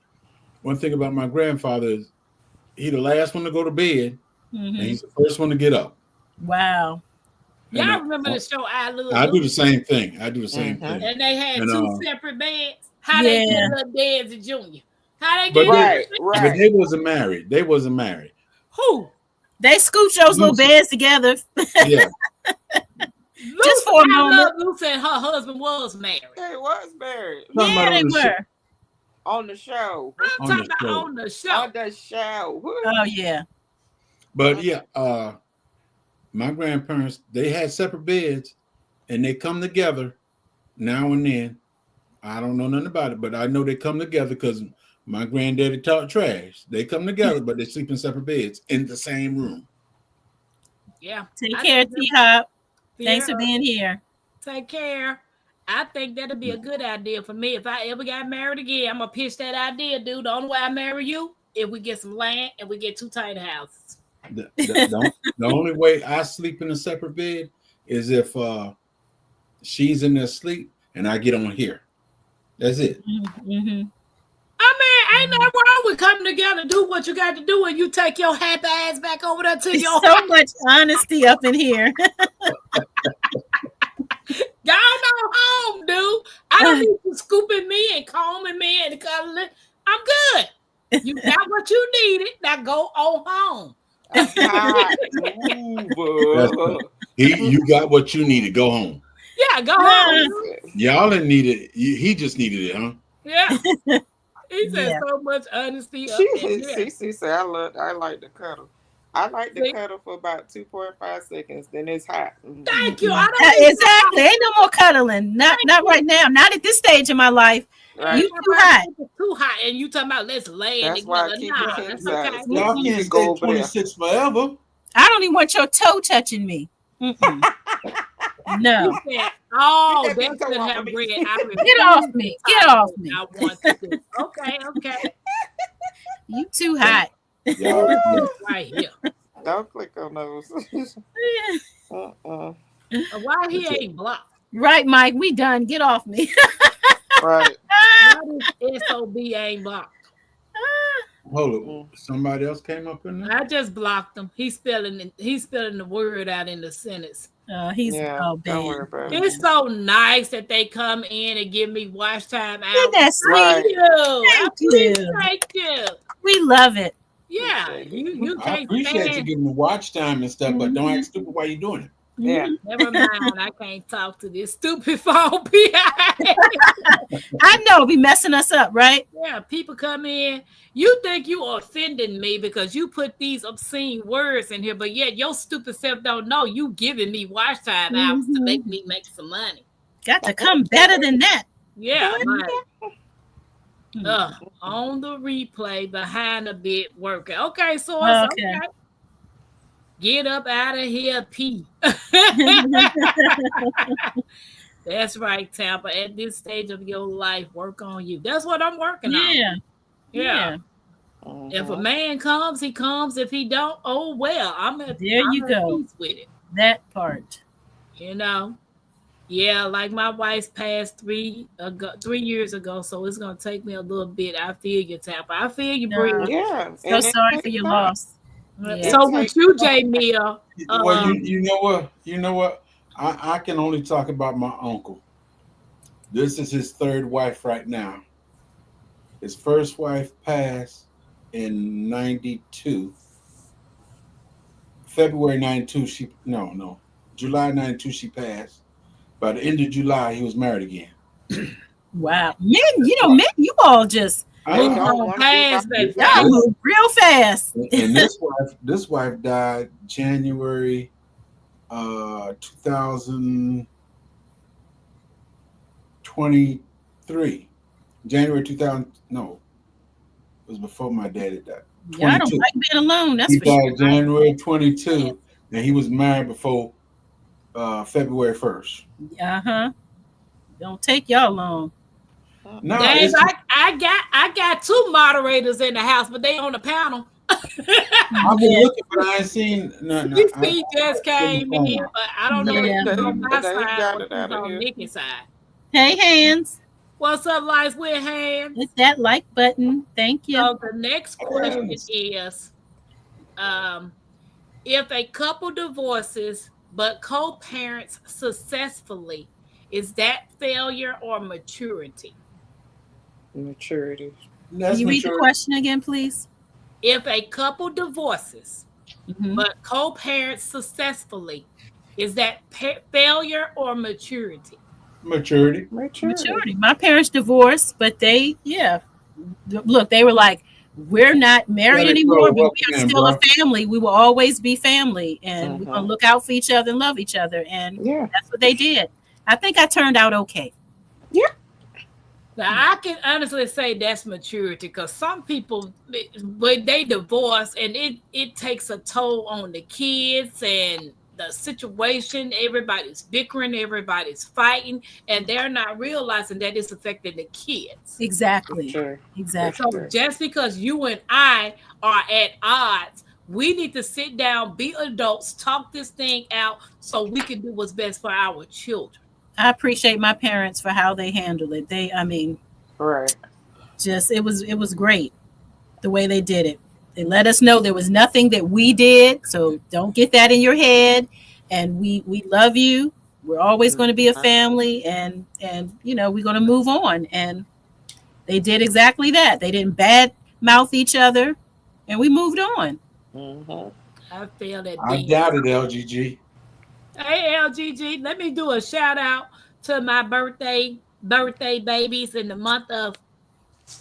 one thing about my grandfather is he the last one to go to bed, and he's the first one to get up. Wow. Y'all remember the show I Love? I do the same thing. Thing. And they had 2 separate beds. How they get little Dads and Junior? How they get right. But they wasn't married. Who? They scooped those little beds together. Yeah. Just for a moment. Lucy and her husband was married. They was married. Yeah, they were. On the show. I'm talking about on the show. On the show. Oh, yeah. But yeah, my grandparents, they had separate beds and they come together now and then. I don't know nothing about it, but I know they come together because my granddaddy talked trash. They come together, but they sleep in separate beds in the same room. Yeah. Take care, T-Hop. Thanks for being here. Take care. I think that'd be a good idea for me. If I ever got married again, I'm going to pitch that idea, dude. The only way I marry you, if we get some land and we get 2 tiny houses. The only way I sleep in a separate bed is if she's in there asleep and I get on here. That's it. Mm-hmm. I mean, ain't nothing wrong with coming together, do what you got to do, and you take your happy ass back over there to your so much honesty up in here. Go on home, dude. I don't need you scooping me and combing me and cuddling. I'm good. You got what you needed. Now go on home. You got what you needed. Go home. Yeah, go home. Y'all didn't need it. He just needed it, huh? Yeah. He said so much honesty. She said, I like the cuddle. I like the cuddle for about 2.5 seconds. Then it's hot. Thank you. Exactly. Ain't no more cuddling. Not right now. Not at this stage in my life. Right. You too hot. Too hot. And you talking about let's lay in together. That's okay. Y'all can't stay 26 forever. I don't even want your toe touching me. No. Oh, that's gonna have bread. Get off me. Get off me. I want to do. Okay. You too hot. Right here. Don't click on those. Why he ain't blocked? Right, Mike. We done. Get off me. Right. Why SOB ain't blocked? Hold up. Somebody else came up in there? I just blocked him. He's spelling the word out in the sentence. He's don't worry about it. It's so nice that they come in and give me watch time out. Isn't that sweet? Thank you. We love it. Yeah, you can't. I appreciate you giving me watch time and stuff, but don't act stupid while you're doing it. Yeah. Never mind. I can't talk to this stupid phone behind. I know, be messing us up, right? Yeah, people come in. You think you are offending me because you put these obscene words in here, but yet your stupid self don't know you giving me watch time hours to make me make some money. Got to come better than that. Yeah, on the replay behind the bit working. Okay, so it's okay. Get up out of here, P. That's right, Tampa. At this stage of your life, work on you. That's what I'm working on. Yeah. If a man comes, he comes. If he don't, oh well. I'm at peace with it. That part. You know. Yeah, like my wife's passed 3 years ago, so it's gonna take me a little bit. I feel you, Tampa. I feel you, Bree. Yeah. So sorry for your loss. Yeah. So with you, J. Mia. Well, you know what? I can only talk about my uncle. This is his third wife right now. His first wife passed in 92. February 92, July 92 she passed. By the end of July, he was married again. Wow. Men, you all just I Move Y'all on one thing past, baby. y'all move real fast. and this wife died January 2023. January 2000, no, it was before my daddy died. Yeah, I don't like being alone. That's He for sure. died January 22, and he was married before February 1st. Uh-huh. Don't take y'all long. No, Dave, it's, I got two moderators in the house, but they on the panel. I've been looking, but I ain't seen. No, You see, just came in, but I don't know Yeah. if it's on my They side got or it if out it's of on here. Nikki's side. Hey, hands. What's up, Lights with Hands? Hit that like button. Thank you. So the next question is, if a couple divorces but co-parents successfully, is that failure or maturity? Maturity. Can you read the question again, please? If a couple divorces Mhm. but co-parents successfully, is that failure or maturity? Maturity. Maturity. My parents divorced, but look, they were like, we're not married anymore, but we are still a family. We will always be family, and we're going to look out for each other and love each other. And that's what they did. I think I turned out okay. Yeah. Now, I can honestly say that's maturity, because some people, when they divorce, and it takes a toll on the kids and the situation. Everybody's bickering, everybody's fighting, and they're not realizing that it's affecting the kids. Exactly. Sure. Exactly. So just because you and I are at odds, we need to sit down, be adults, talk this thing out so we can do what's best for our children. I appreciate my parents for how they handled it. Right. Just it was great the way they did it. They let us know there was nothing that we did, so don't get that in your head. And we love you. We're always going to be a family, and we're going to move on. And they did exactly that. They didn't bad mouth each other, and we moved on. I feel that. I doubt it, LGG. Hey, LGG, let me do a shout out to my birthday babies in the month of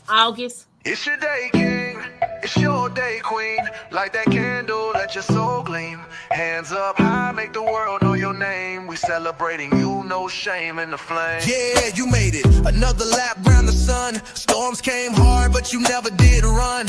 August. It's your day, king. It's your day, queen. Light that candle, let your soul gleam. Hands up high, make the world know your name. We celebrating you, no shame in the flame. Yeah, you made it. Another lap round the sun. Storms came hard, but you never did run.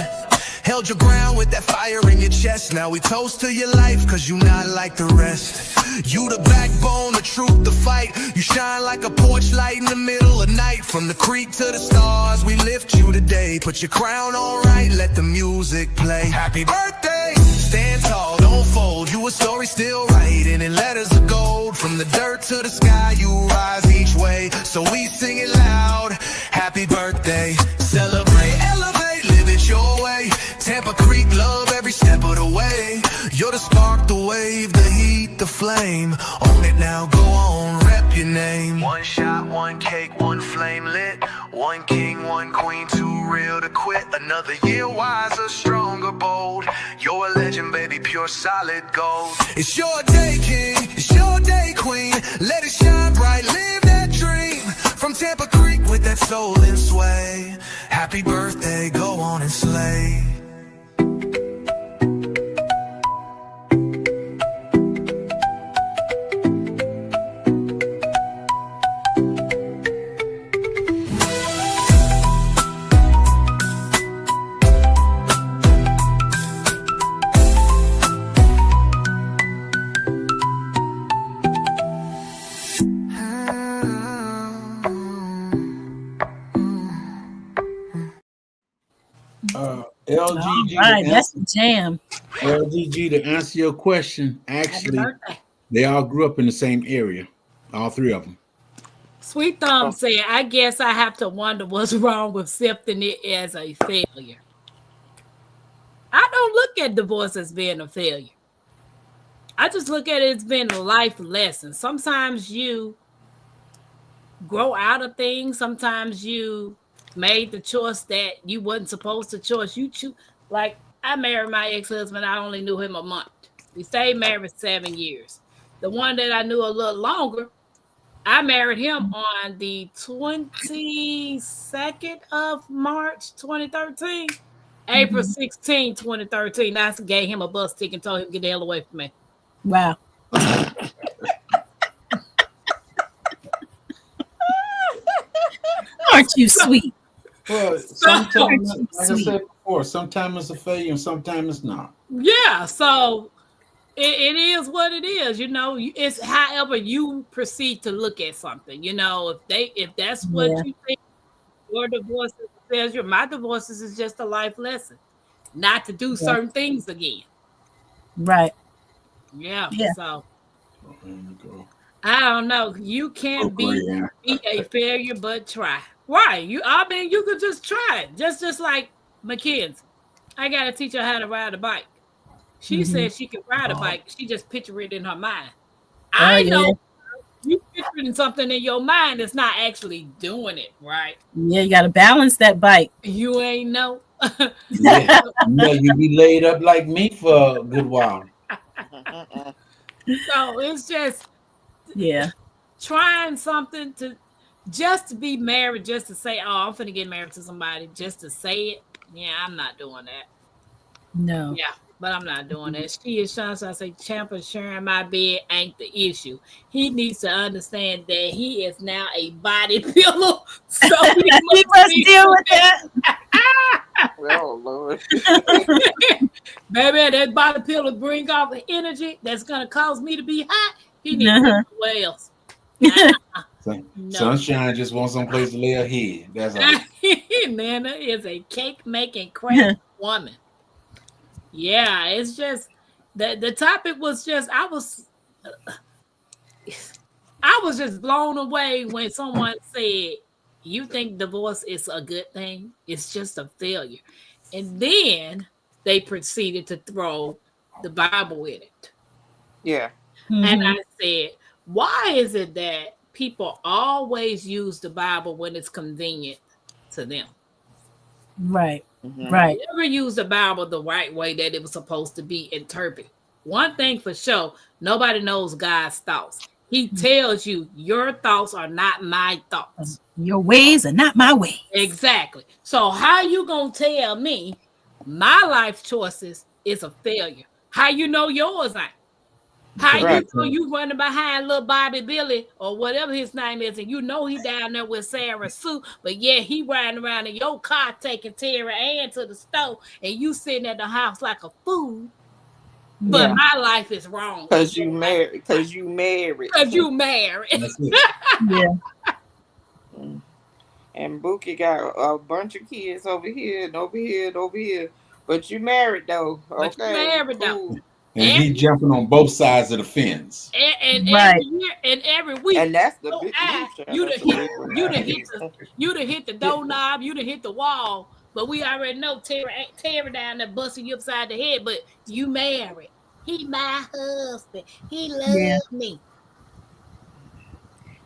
Held your ground with that fire in your chest. Now we toast to your life, cause you not like the rest. You the backbone, the truth, the fight. You shine like a porch light in the middle of night. From the creek to the stars, we lift you today. Put your crown on right, let the music play. Happy birthday! Stand tall, don't fold. You a story still writing in letters of gold. From the dirt to the sky, you rise each way. So we sing it loud. Happy birthday. Celebrate, elevate, live it your way. Tampa Creek, love every step of the way. You're the spark, the wave, the heat, the flame. Own it now, go on, rep your name. One shot, one cake, one flame lit. One king, one queen, too real to quit. Another year wiser, stronger, bold. You're a legend, baby, pure solid gold. It's your day, king. It's your day, queen. Let it shine bright, live that dream. From Tampa Creek with that soul and sway. Happy birthday, go on and slay. LGG, Right, that's the jam. LGG, to answer your question, actually, they all grew up in the same area, all three of them. Sweet Thumb said, I guess I have to wonder what's wrong with accepting it as a failure. I don't look at divorce as being a failure. I just look at it, it's been a life lesson. Sometimes you grow out of things. Sometimes you made the choice that you wasn't supposed to choose. You choose. Like I married my ex-husband. I only knew him a month. We stayed married 7 years. The one that I knew a little longer, I married him on the 22nd of March, 2013. April 16, 2013. I gave him a bus ticket and told him to get the hell away from me. Wow. Aren't you sweet? Well, sometimes, like I said before, sometimes it's a failure and sometimes it's not. Yeah, so it is what it is. You know, it's however you proceed to look at something. You know, if that's what you think your divorce says, my divorces is just a life lesson, not to do certain things again. Right. Yeah. Yeah. So I don't know. You can't be a failure, but try. Why? I mean, you could just try it. Just like Mackenzie. I gotta teach her how to ride a bike. She said she could ride a bike. She just picture it in her mind. I know you picturing something in your mind that's not actually doing it, right? Yeah, you gotta balance that bike. You ain't know. Yeah, you be laid up like me for a good while. So it's just trying something just to be married, just to say, oh, I'm finna get married to somebody, just to say it. Yeah, I'm not doing that. No. Yeah, but I'm not doing that. She is Sean, so I say, Champa sharing my bed ain't the issue. He needs to understand that he is now a body pillow, so he must deal with that. Oh Lord, baby, that body pillow bring off the energy that's gonna cause me to be hot. He needs to go somewhere else. Sunshine just wants some place to lay her head. That's all. Nana is a cake making crazy woman. Yeah, it's just the topic was just I was just blown away when someone said, "You think divorce is a good thing? It's just a failure," and then they proceeded to throw the Bible in it. Yeah, and I said, "Why is it that people always use the Bible when it's convenient to them?" Right. Right. Never use the Bible the right way that it was supposed to be interpreted. One thing for sure, nobody knows God's thoughts. He tells you your thoughts are not my thoughts. Your ways are not my ways. Exactly. So how you gonna tell me my life choices is a failure? How you know yours ain't? How you know you running behind little Bobby Billy or whatever his name is, and you know he down there with Sarah Sue, but yeah, he riding around in your car taking Tara Ann to the store, and you sitting at the house like a fool. But my life is wrong. Because you married. Because you married. Yeah. And Bookie got a bunch of kids over here and over here and over here. But you married though. Okay. But you married though. And he jumping on both sides of the fence. And every year and every week. And that's the big you done hit the doorknob, you done hit the wall. But we already know Tara down there busting you upside the head, but you married. He my husband. He loves me.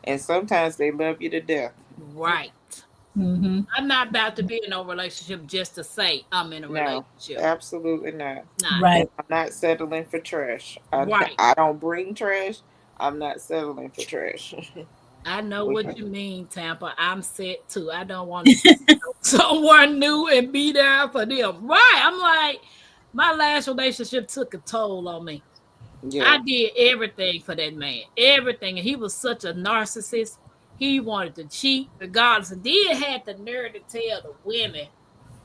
And sometimes they love you to death. Right. I'm not about to be in a relationship just to say I'm in a relationship. Absolutely not. Right. I'm not settling for trash. I don't bring trash. I'm not settling for trash. I know what you mean, Tampa. I'm set too. I don't want to see someone new and be there for them. Right. I'm like, my last relationship took a toll on me. Yeah. I did everything for that man. Everything. And he was such a narcissist. He wanted to cheat regardless. And then had the nerve to tell the women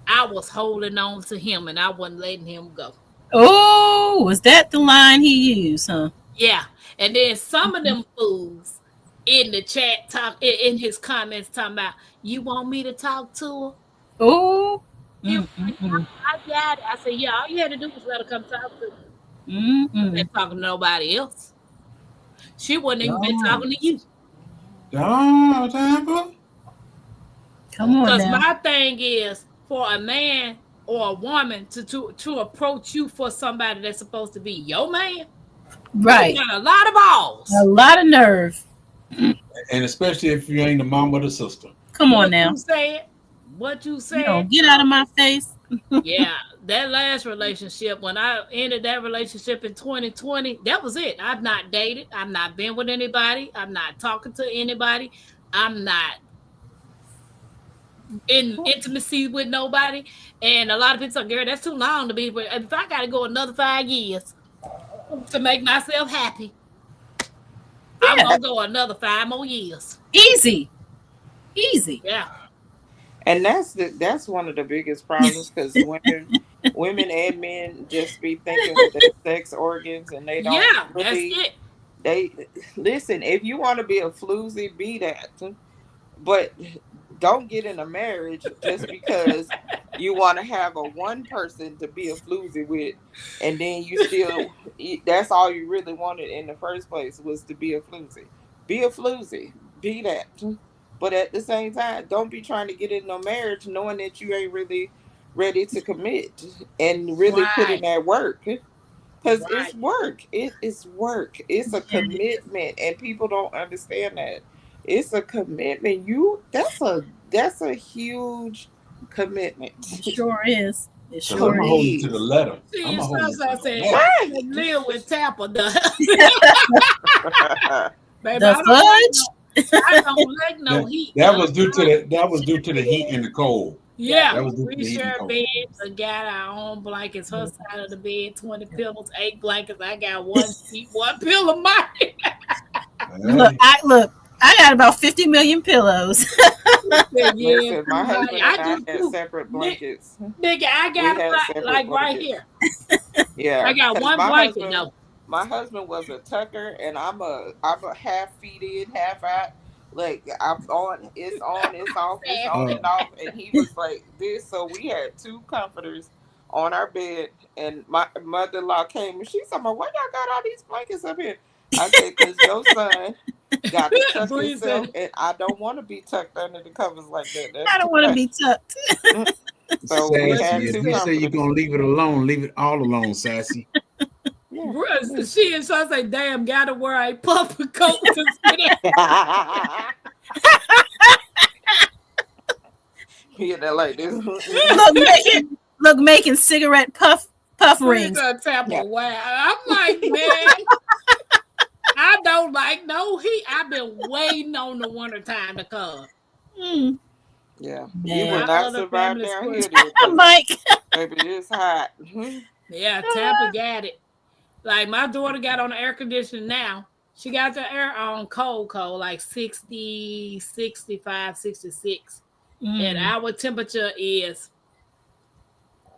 I was holding on to him and I wasn't letting him go. Oh, was that the line he used, huh? Yeah. And then some of them fools in the chat in his comments talking about, you want me to talk to her? Oh. I got it. I said, yeah, all you had to do was let her come talk to her. Not talking to nobody else. She wasn't even been talking to you. Tampa. Come on. Because my thing is for a man or a woman to approach you for somebody that's supposed to be your man. Right. got a lot of balls. A lot of nerve. And especially if you ain't the mom or the sister. Come on What now. you said? What you You said? know, get out of my face. Yeah, that last relationship, when I ended that relationship in 2020, that was it. I've not dated. I've not been with anybody. I'm not talking to anybody. I'm not in intimacy with nobody. And a lot of people say, girl, that's too long to be with. If I got to go another 5 years to make myself happy, I'm Yeah. going to go another 5 more years. Easy. Easy. Yeah. And that's one of the biggest problems because women and men just be thinking with their sex organs and they don't Yeah, that's really it. they listen, if you want to be a floozy, be that. But don't get in a marriage just because you want to have a one person to be a floozy with, and then you still that's all you really wanted in the first place was to be a floozy. Be a floozy, be that. But at the same time, don't be trying to get in no marriage knowing that you ain't really ready to commit and really put in Right. that work. Because it's Right. work. It is work. It's a Yeah, it is. commitment, and people don't understand that. It's a commitment. That's a huge commitment. It sure is. It Because I'm sure gonna is. hold you to the Please. letter. See, I'm and gonna hold you to Sunshine the said, letter. I Right. can't live with Tampa. Baby, The I don't like fudge. no, I don't like no That, heat. that was due to the heat and the cold. Yeah, That was due to we the heat and share cold. beds. I got our own blankets. Her side of the bed, 20 pillows, 8 blankets. I got one sheet, one pillow. Mine. Look, Hey, I got about 50 million pillows. Yeah, Listen, my too, honey. husband I and I do had too. separate Ni- blankets. Nigga, I We got had about separate like right blankets. here. I Yeah, got because one blanket though. my husband was a tucker, and I'm a half feet in, half out. Like I'm on, it's off, it's Sad. on uh, and off, and he was like this. So we had two comforters on our bed, and my mother-in-law came and she said, "Why y'all got all these blankets up here?" I said, "Cause your son got to tuck Bree himself, said, and I don't want to be tucked under the covers like that. That's I too don't want to much." be tucked. So we what Sassy, had you if two you said. say you're comforters. gonna leave it alone, leave it all alone, Sassy. Yeah. She and Sean say, damn, gotta wear a puffer coat to sit down. Yeah, like this. Making cigarette puff Bree rings. said, Tampa, Yeah. wow. I'm like, man, I don't like no heat. I've been waiting on the winter time to come. Mm, Yeah, you will My man, not other survive family down square. here then, because Mike. baby, it's hot. Yeah, Tampa got it. Like my daughter got on the air conditioning now. She got the air on cold, like 60, 65, 66. And Mm, our temperature is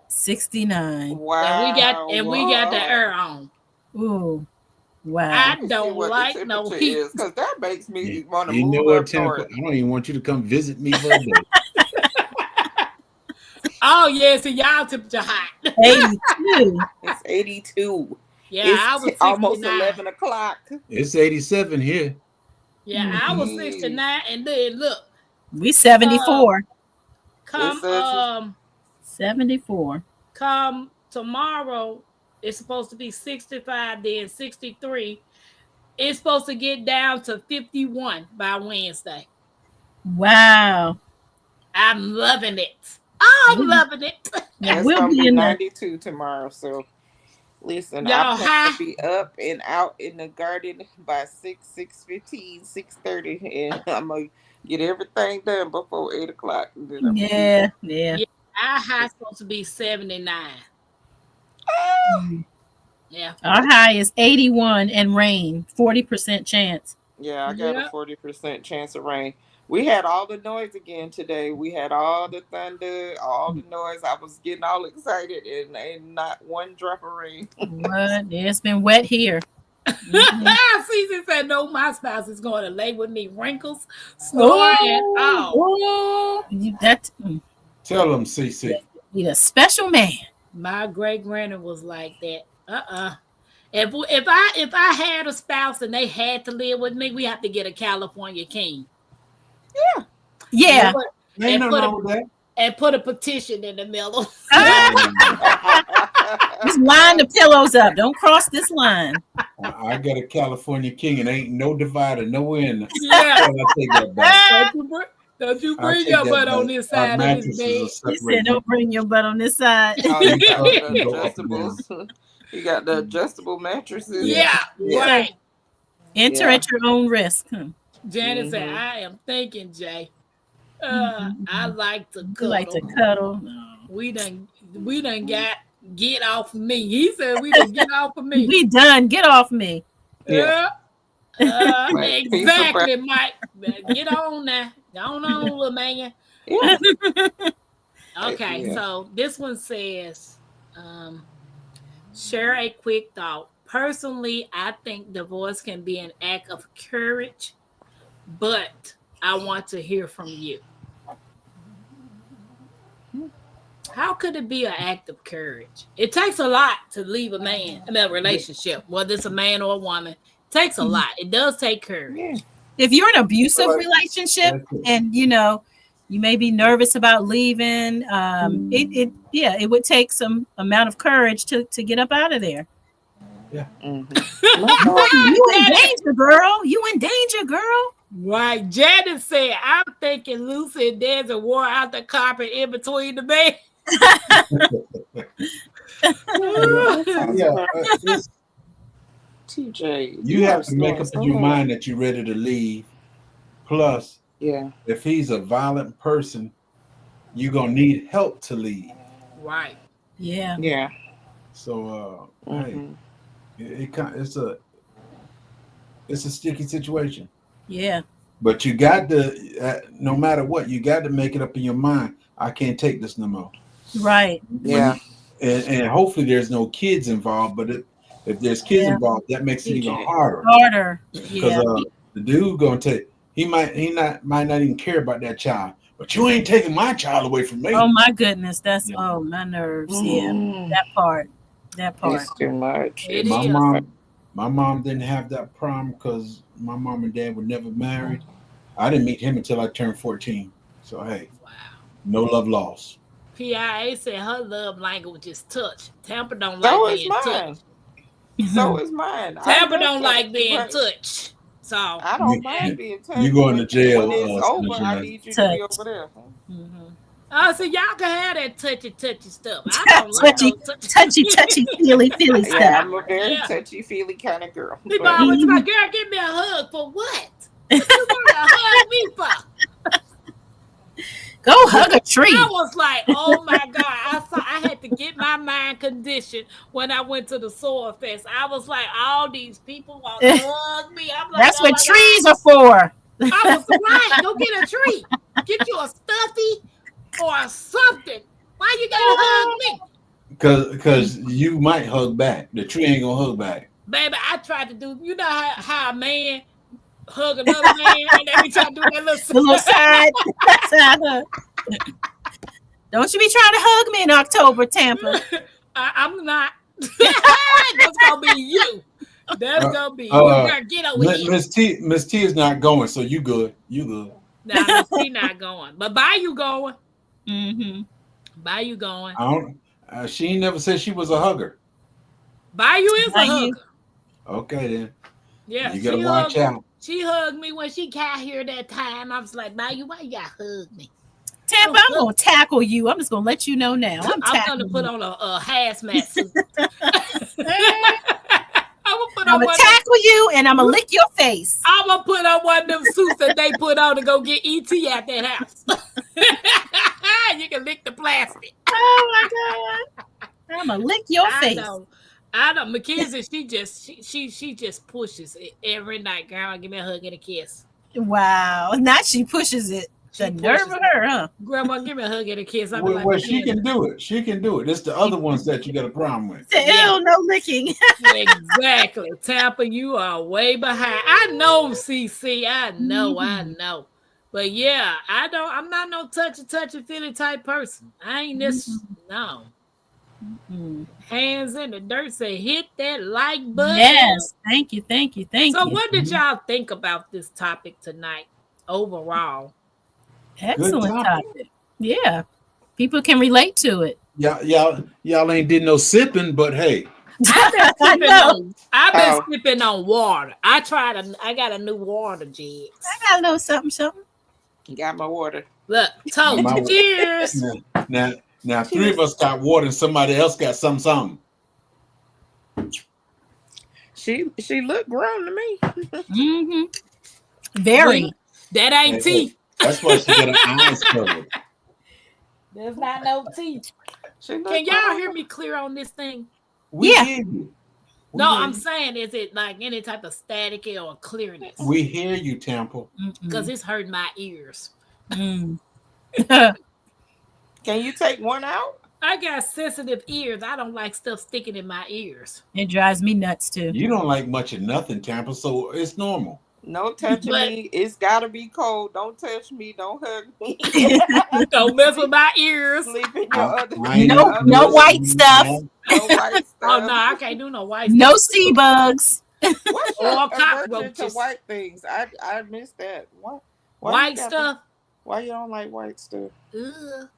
69. Wow. and we got the air on. Ooh, Let wow. I me see don't what the like no temperature heat. is, because that makes You, me want to you know move what, up Tampa? north. I don't even want you to come visit me for a day. Oh yes, and y'all temperature hot. 82. It's 82. Yeah, It's I was almost 69. 11 o'clock. It's 87 here. Yeah, I was Jeez. 69. And then look, We um, 74. It come says, 74. come tomorrow, it's supposed to be 65, then 63. It's supposed to get down to 51 by Wednesday. Wow. I'm loving it. I'm We, loving it. yeah, it's we'll going to be be in the 92 tomorrow. So listen, I Y'all plan to high? be up and out in the garden by 6:15, 6:30, and I'm gonna get everything done before 8 o'clock. And then I'm gonna be yeah, yeah. Yeah, our high supposed to be 79. ah, Mm. Yeah. Our high is 81 and rain, 40% chance. yeah, I got a Yeah. 40% chance of rain. We had all the noise again today. We had all the thunder, all the noise. I was getting all excited, and not one drop of rain. What? Yeah, it's been wet here. Mhm. Susan said, no, my spouse is going to lay with me. Wrinkles, snore, and Oh, all. oh, Tell them, CC. need a special man. My great granny was like that. If I had a spouse and they had to live with me, we have to get a California king. Yeah, And put Ain't and nothing put wrong a with that. and put a petition in the middle. Just line the pillows up. Don't cross this line. I got a California king and ain't no divider, no end. Yeah. I take that back. Don't you I bring take your that butt on back. this Our side of this mattresses bed. are He said, separated. don't bring your butt on this side. Oh, you got Up the and go up and down. adjustables. You got the adjustable mattresses. Yeah, right. Enter Yeah. at your own risk. Janet said, Mhm. I am thinking, Jay. I like to You cuddle. like to cuddle. We done get off of me. He said we done get off of me. We done. Get off me. Yeah. Right. Exactly, Mike. Better get on now. Go on, little man. Yeah. Okay, Yeah. so this one says, share a quick thought. Personally, I think divorce can be an act of courage, but I want to hear from you. How could it be an act of courage? It takes a lot to leave a relationship, whether it's a man or a woman. It takes a lot. It does take courage. Yeah. If you're in an abusive relationship and you may be nervous about leaving, it would take some amount of courage to get up out of there. Mhm. You in danger, girl. You in danger, girl. Right. Janet said, I'm thinking Lucy and Desi wore out the carpet in between the bed. TJ, You have to make up in your mind that you're ready to leave. Plus, Yeah. if he's a violent person, you're gonna need help to leave. Right. Yeah. Yeah. So, Mhm. it's a sticky situation. Yeah. But you got to, no matter what, you got to make it up in your mind. I can't take this no more. Right. Yeah. And hopefully there's no kids involved. But if there's kids involved, that makes it even harder. Because Yeah. the dude gonna take. He might not even care about that child. But you ain't taking my child away from me. Oh my goodness. That's my nerves. Yeah. That part. It's too much. It my is. mom didn't have that problem because my mom and dad were never married. I didn't meet him until I turned 14. So hey, Wow. no love lost. PIA said her love language is touch. Tampa don't So like is being mine. touched. So is mine. Tampa don't like being touched. So I don't mind being touched. You going to jail? When it's over, I need you to be over there. I said y'all can have that touchy stuff. I don't like no touchy, feely stuff. Yeah, I'm a very touchy feely kind of girl. People always like, girl, give me a hug for what? What you want to hug me for? Go hug a tree. I was like, oh my God. I had to get my mind conditioned when I went to the Soil Fest. I was like, all these people want to hug me. I'm like, that's what trees are for. I was right. Go get a tree. Get you a stuffy or something. Why you gotta hug me? Because you might hug back. The tree ain't gonna hug back. Baby, I tried to do, you know how a man hug another man and every time do that little side. Don't you be trying to hug me in October, Tampa. I'm not. That's gonna be you. That's gonna be you. Girl, get over here. Miss T is not going, so you good. You good. Nah, Miss T not going. But Bayou going. Mm-hmm. Bayou going. I don't. She never said she was a hugger. Bayou is a hugger. Okay then. Yeah, you gotta watch out. She hugged me when she got here that time. I was like, Bayou, why you gotta hug me? Tampa, I'm gonna tackle you. I'm just gonna let you know now. I'm gonna put on a hazmat suit. I'm gonna tackle you and I'm gonna lick your face. I'm gonna put on one of them suits that they put on to go get ET at that house. You can lick the plastic. Oh my God! I'm gonna lick your face. I know. Mackenzie, she just pushes it every night. Girl, give me a hug and a kiss. Wow! Not she pushes it. The nerve of her, huh? Grandma, give me a hug and a kiss. Well, she can do it. She can do it. It's the other ones that you got a problem with. Hell, no licking. Exactly. Tampa, you are way behind. I know, CC. I know. But yeah, I'm not no touchy feely type person. I ain't this. No. Hands in the dirt, say hit that like button. Yes. Thank you. So what did y'all think about this topic tonight overall? Excellent topic. Yeah. People can relate to it. Y'all ain't did no sipping, but hey. I've I been know. sipping on water. I got a new water, Jigs. I got a little something. Got my water. Look, toast. Cheers. Now, three of us got water and somebody else got something. She looked grown to me. Mm-hmm. Very. That ain't tea. That's why she got her eyes covered. There's not no tea. Can y'all hear me clear on this thing? We hear you. No, I'm saying, is it like any type of static or clearness? We hear you, Temple. Because it's hurting my ears. Can you take one out? I got sensitive ears. I don't like stuff sticking in my ears. It drives me nuts too. You don't like much of nothing, Tampa, so it's normal. No touching me. It's gotta be cold. Don't touch me. Don't hug me. Don't mess with my ears. Sleep in your other. No white stuff. No white stuff. Oh no, I can't do no white No stuff. sea bugs. What's your aversion to white things? I missed that. What? White stuff? Why you don't like white stuff? Ugh.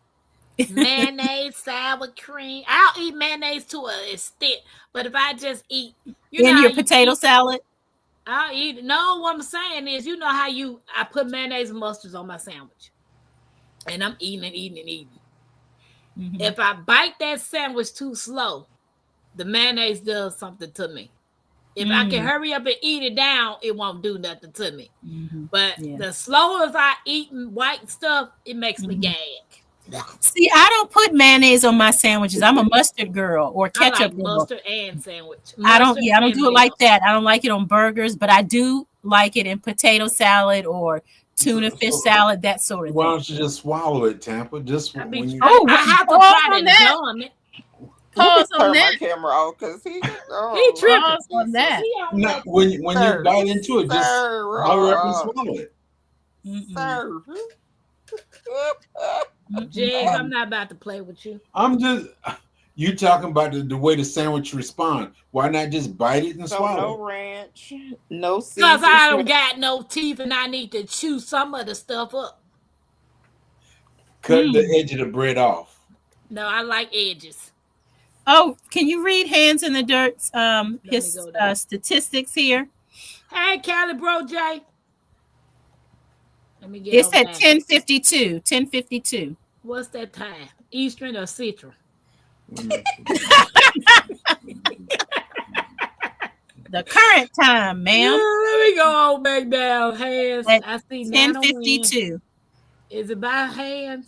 Mayonnaise, sour cream. I'll eat mayonnaise to an extent, but if I just eat, in your potato salad, I'll eat it. No, what I'm saying is, you know how I put mayonnaise and mustard on my sandwich, and I'm eating. Mm-hmm. If I bite that sandwich too slow, the mayonnaise does something to me. If I can hurry up and eat it down, it won't do nothing to me. Mm-hmm. But the slower as I eat white stuff, it makes me gag. See, I don't put mayonnaise on my sandwiches. I'm a mustard girl or ketchup. I like mustard and sandwich. I don't do it like that. I don't like it on burgers, but I do like it in potato salad or tuna fish salad, that sort of thing. Why don't you just swallow it, Tampa? Just I have to try to gum it. Pause on that. My camera off because he tripping on that. No, when you bite into it, just hurry up and swallow it. Sir. Jig, I'm not about to play with you. You talking about the way the sandwich respond. Why not just bite it and swallow? No ranch, no seasoning. Because I don't got no teeth and I need to chew some of the stuff up. Cut the edge of the bread off. No, I like edges. Oh, can you read Hands in the Dirt's his statistics here? Hey, Cali Bro J. Let me get it's at 10:52. 10:52. What's that time? Eastern or Central? The current time, ma'am. Let me go on back down. Hands. I see 10:52. Is it by Hands?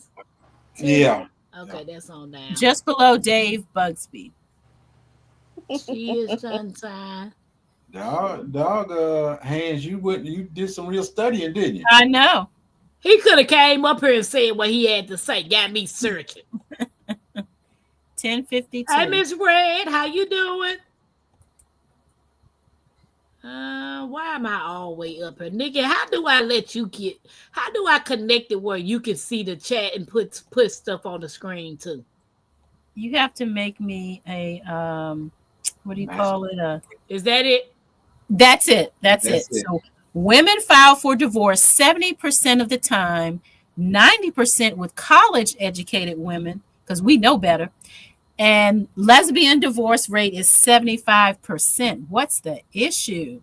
Yeah. Okay, that's on down. Just below Dave Bugsby. She is sunshine. Dog, Hands, you did some real studying, didn't you? I know. He could have came up here and said what he had to say. Got me searching. 10:52. Hey, Miss Red, how you doing? Why am I all the way up here? Nikki, how do I connect it where you can see the chat and put stuff on the screen too? You have to make me a what do you call it? Is that it? That's it. That's it. So women file for divorce 70% of the time, 90% with college educated women, because we know better. And lesbian divorce rate is 75%. What's the issue?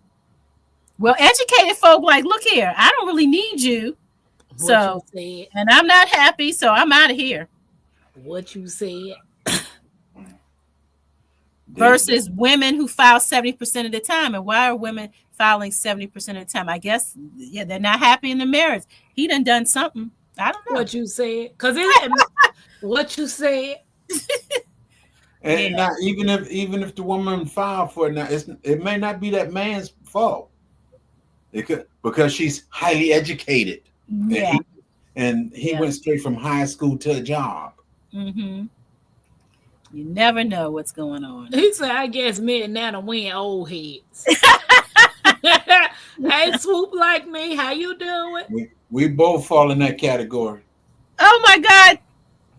Well, educated folk like, look here, I don't really need you. And I'm not happy, so I'm out of here. What you said. Versus women who file 70% of the time. And why are women filing 70% of the time? I guess, they're not happy in the marriage. He done something. I don't know. What you said. Because what you said. And now, even if the woman filed for it, now it may not be that man's fault. It could, because she's highly educated. Yeah. And he went straight from high school to a job. Mm-hmm. You never know what's going on. He said, I guess me and Nana win old heads. Hey, Swoop like me, how you doing? We both fall in that category. Oh my God.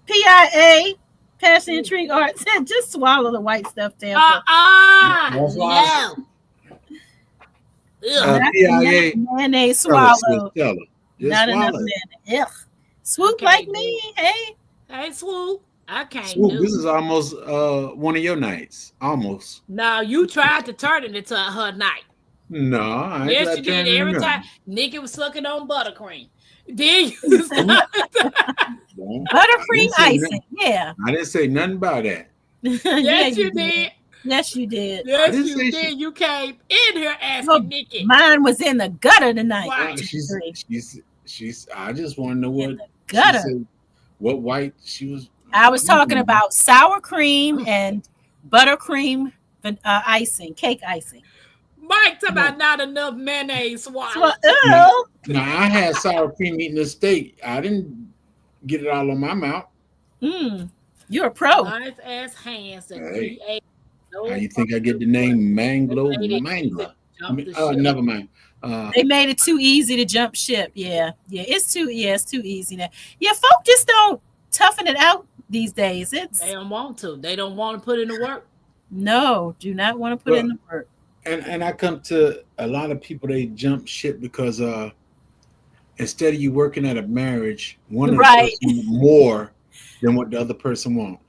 PIA, Passion Intrigue Art said, just swallow the white stuff, Tampa. No. PIA. Mayonnaise swallow. Just Not swallow. enough mayonnaise. Swoop like me. Hey. Hey, Swoop, I can't Swoop, do. this is almost one of your nights. Almost. Now you tried to turn it into her night. No, I ain't Yes, trying you to did. turn it Every time around. Nikki was sucking on buttercream. Then you Don't- started. don't- I Buttercream didn't say icing. nothing. Yeah. I didn't say nothing about that. Yeah, Yes, you you did. did. Yes, you did. I Yes, didn't you say she. did. You came in here Well, asking Nikki. mine was in the gutter tonight. Right. She's. I just want to know In what the she gutter. said. What white she was I was talking drinking. about sour cream and buttercream icing, cake icing. Mike talking No, about not enough mayonnaise So, swallowed. now, ew. now I had sour cream eating a steak. I didn't get it all on my mouth. Mm, you're a pro. Nice ass hands that Hey, create how no you think I get the consequence. name They Manglo made it easy to Mangla? jump the ship. Never mind. They made it too easy to jump ship. Yeah, yeah, it's too easy now. Yeah, folk just don't toughen it out these days. They It's don't want to. They don't want to put in the work. no, do not want to put in Well, the work. and I come to a lot of people, they jump ship because instead of you working at a marriage, one of the Right. person more than what the other person wants.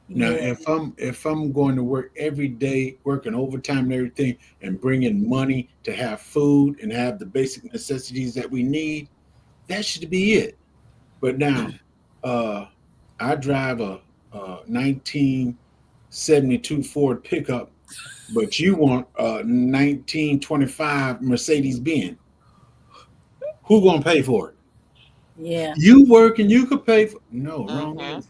Now, Yeah. if I'm going to work every day, working overtime and everything, and bringing money to have food and have the basic necessities that we need, that should be it. But now, uh, I drive a 1972 Ford pickup, but you want a 1925 Mercedes Benz. Who gonna pay for it? Yeah. You work and you could pay for. No, wrong Mhm. answer.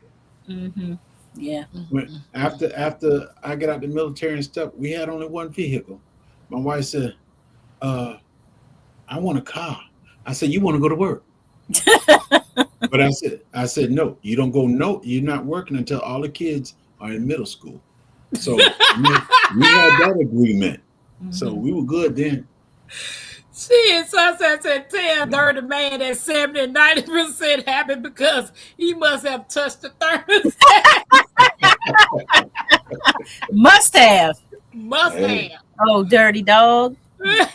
Mm-hmm. Yeah. When after I got out the military and stuff, we had only one vehicle. My wife said, "I want a car." I said, "You want to go to work?" But I said, "No, you don't go. No, you're not working until all the kids are in middle school." So we had that agreement. So Mhm. we were good then. Shit, Sunset said, tell dirty man that 70 90% happy because he must have touched the thermostat. Must have. Must Hey, have. Oh, dirty dog.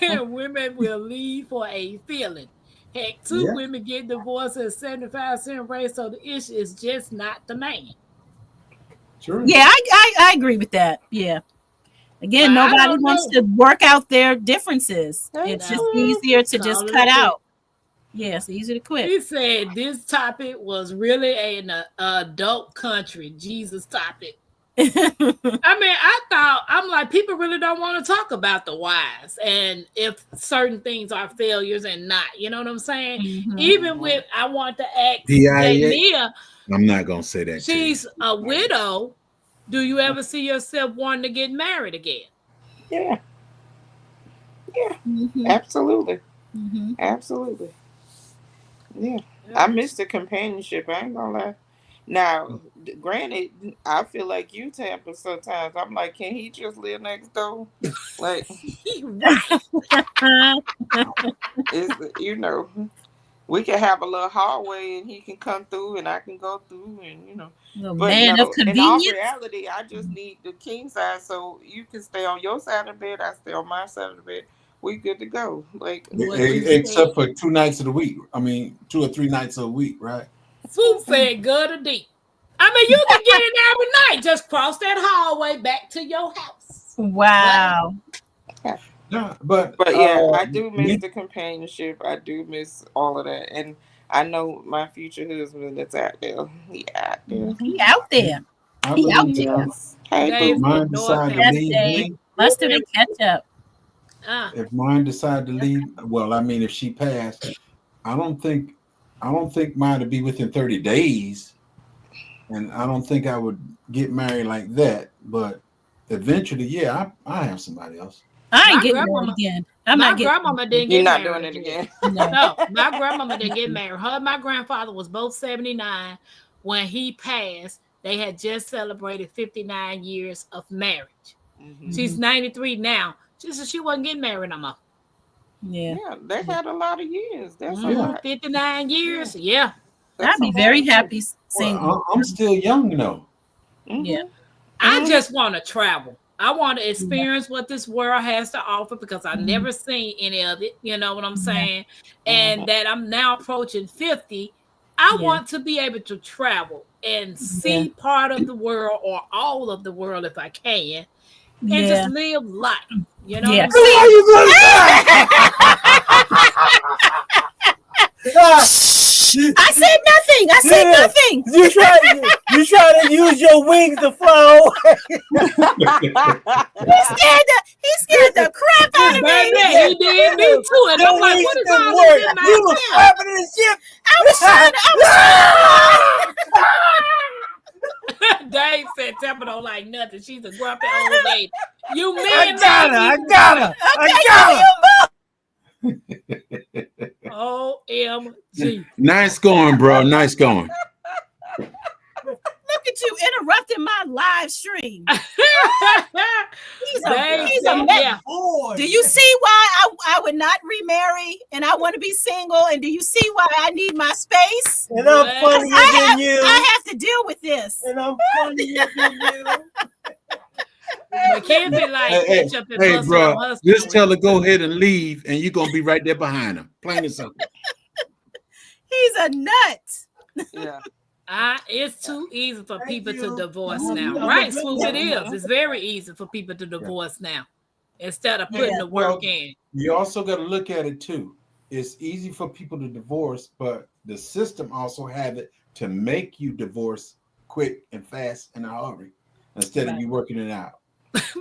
Women will leave for a feeling. Heck, two yeah, women get divorced at 75% rate, so the issue is just not the man. sure. Yeah, I agree with that. Yeah. Again, Well, I nobody don't wants know. to work out their differences. It's Now, just Mhm. easier to just call it a cut quit. out. Yeah, it's easy to quit. He said this topic was really an adult country Jesus topic. I mean, I'm like, people really don't want to talk about the whys and if certain things are failures and not. You know what I'm saying? Mhm. Even Mhm. with, I want to ask DIA. Jamia, I'm not gonna say that to you. she's a widow. Do you ever see yourself wanting to get married again? Yeah. Yeah. Mhm. Absolutely. Mhm. Absolutely. Yeah. I Yeah. miss the companionship. I ain't gonna lie. Now, granted, I feel like you Tampa sometimes. I'm like, can he just live next door? Like, Right. is we can have a little hallway and he can come through and I can go through and The But man of no, in all convenience. reality, I just need the king size so you can stay on your side of the bed. I stay on my side of the bed. We good to go. Like, What you Except said. for 2 nights of the week. I mean, 2 or 3 nights a week, right? Swoop said, good or deep. I mean, you can get it every night. Just cross that hallway back to your house. But Wow. yeah. Yeah, but But yeah, I do miss the companionship. I do miss all of that, and I know my future husband that's out there. He out there. He out there. I He out believe there. Yes. Hey, if Dave boo. from mine decide to Northampton. Yes, leave Dave. me, Mustard and ketchup. Ah, if mine decide to leave, well, I mean, if she passed, I don't think, I don't think mine would be within 30 days, and I don't think I would get married like that. But eventually, yeah, I have somebody else. I ain't my getting married grandmama, again. I'm my not getting grandmama married didn't You're get not doing married it again. again. again. No, my grandmama didn't get No. married. Her and my grandfather was both 79 when he passed. They had just celebrated 59 years of marriage. Hmm. She's Mhm. 93 now. She said she wasn't getting married no more. Yeah. Yeah, they Yeah. had a lot of years. That's a Yeah. lot. 59 Yeah, years. Yeah. I'd that's a be lot very of years. happy Well, single. I'm still young though. Yeah. Hmm. I Hmm. just want to travel. I want to Yeah. experience what this world has to offer because I've Mhm. never seen any of it. You know what I'm Yeah. saying? Hmm. And that I'm now approaching 50. I Yeah. want to be able to travel and see part of the world or all of the world if I can, and just live life. You know what I'm How saying? you gonna die? I said nothing. I said nothing. You try to use your wings to fly away. He scared the crap out of me. Baby, he did me too. And I'm like, what is all this in my You was mouth? flapping the ship. I was trying to. Dave said Temple don't like nothing. She's a grumpy old lady. You mean I got her. OMG. Nice going, bro. Nice going. Look at you interrupting my live stream. He's a Dave, mess. Do you see why I would not remarry and I want to be single? And do you see why I need my space? And I'm funnier than you. I have to deal with this. And I'm funnier than you. Mackenzie like bitch up and Hey, bust bro, on her just story. tell her go ahead and leave, and you're gonna be right there behind him. Plain and simple. He's a nut. Yeah. It's too easy for people to divorce Oh, now. yeah. Right, Swoop, it is. It's very easy for people to divorce now instead of putting the work in. You also got to look at it too. It's easy for people to divorce, but the system also have it to make you divorce quick and fast in a hurry instead of you working it out.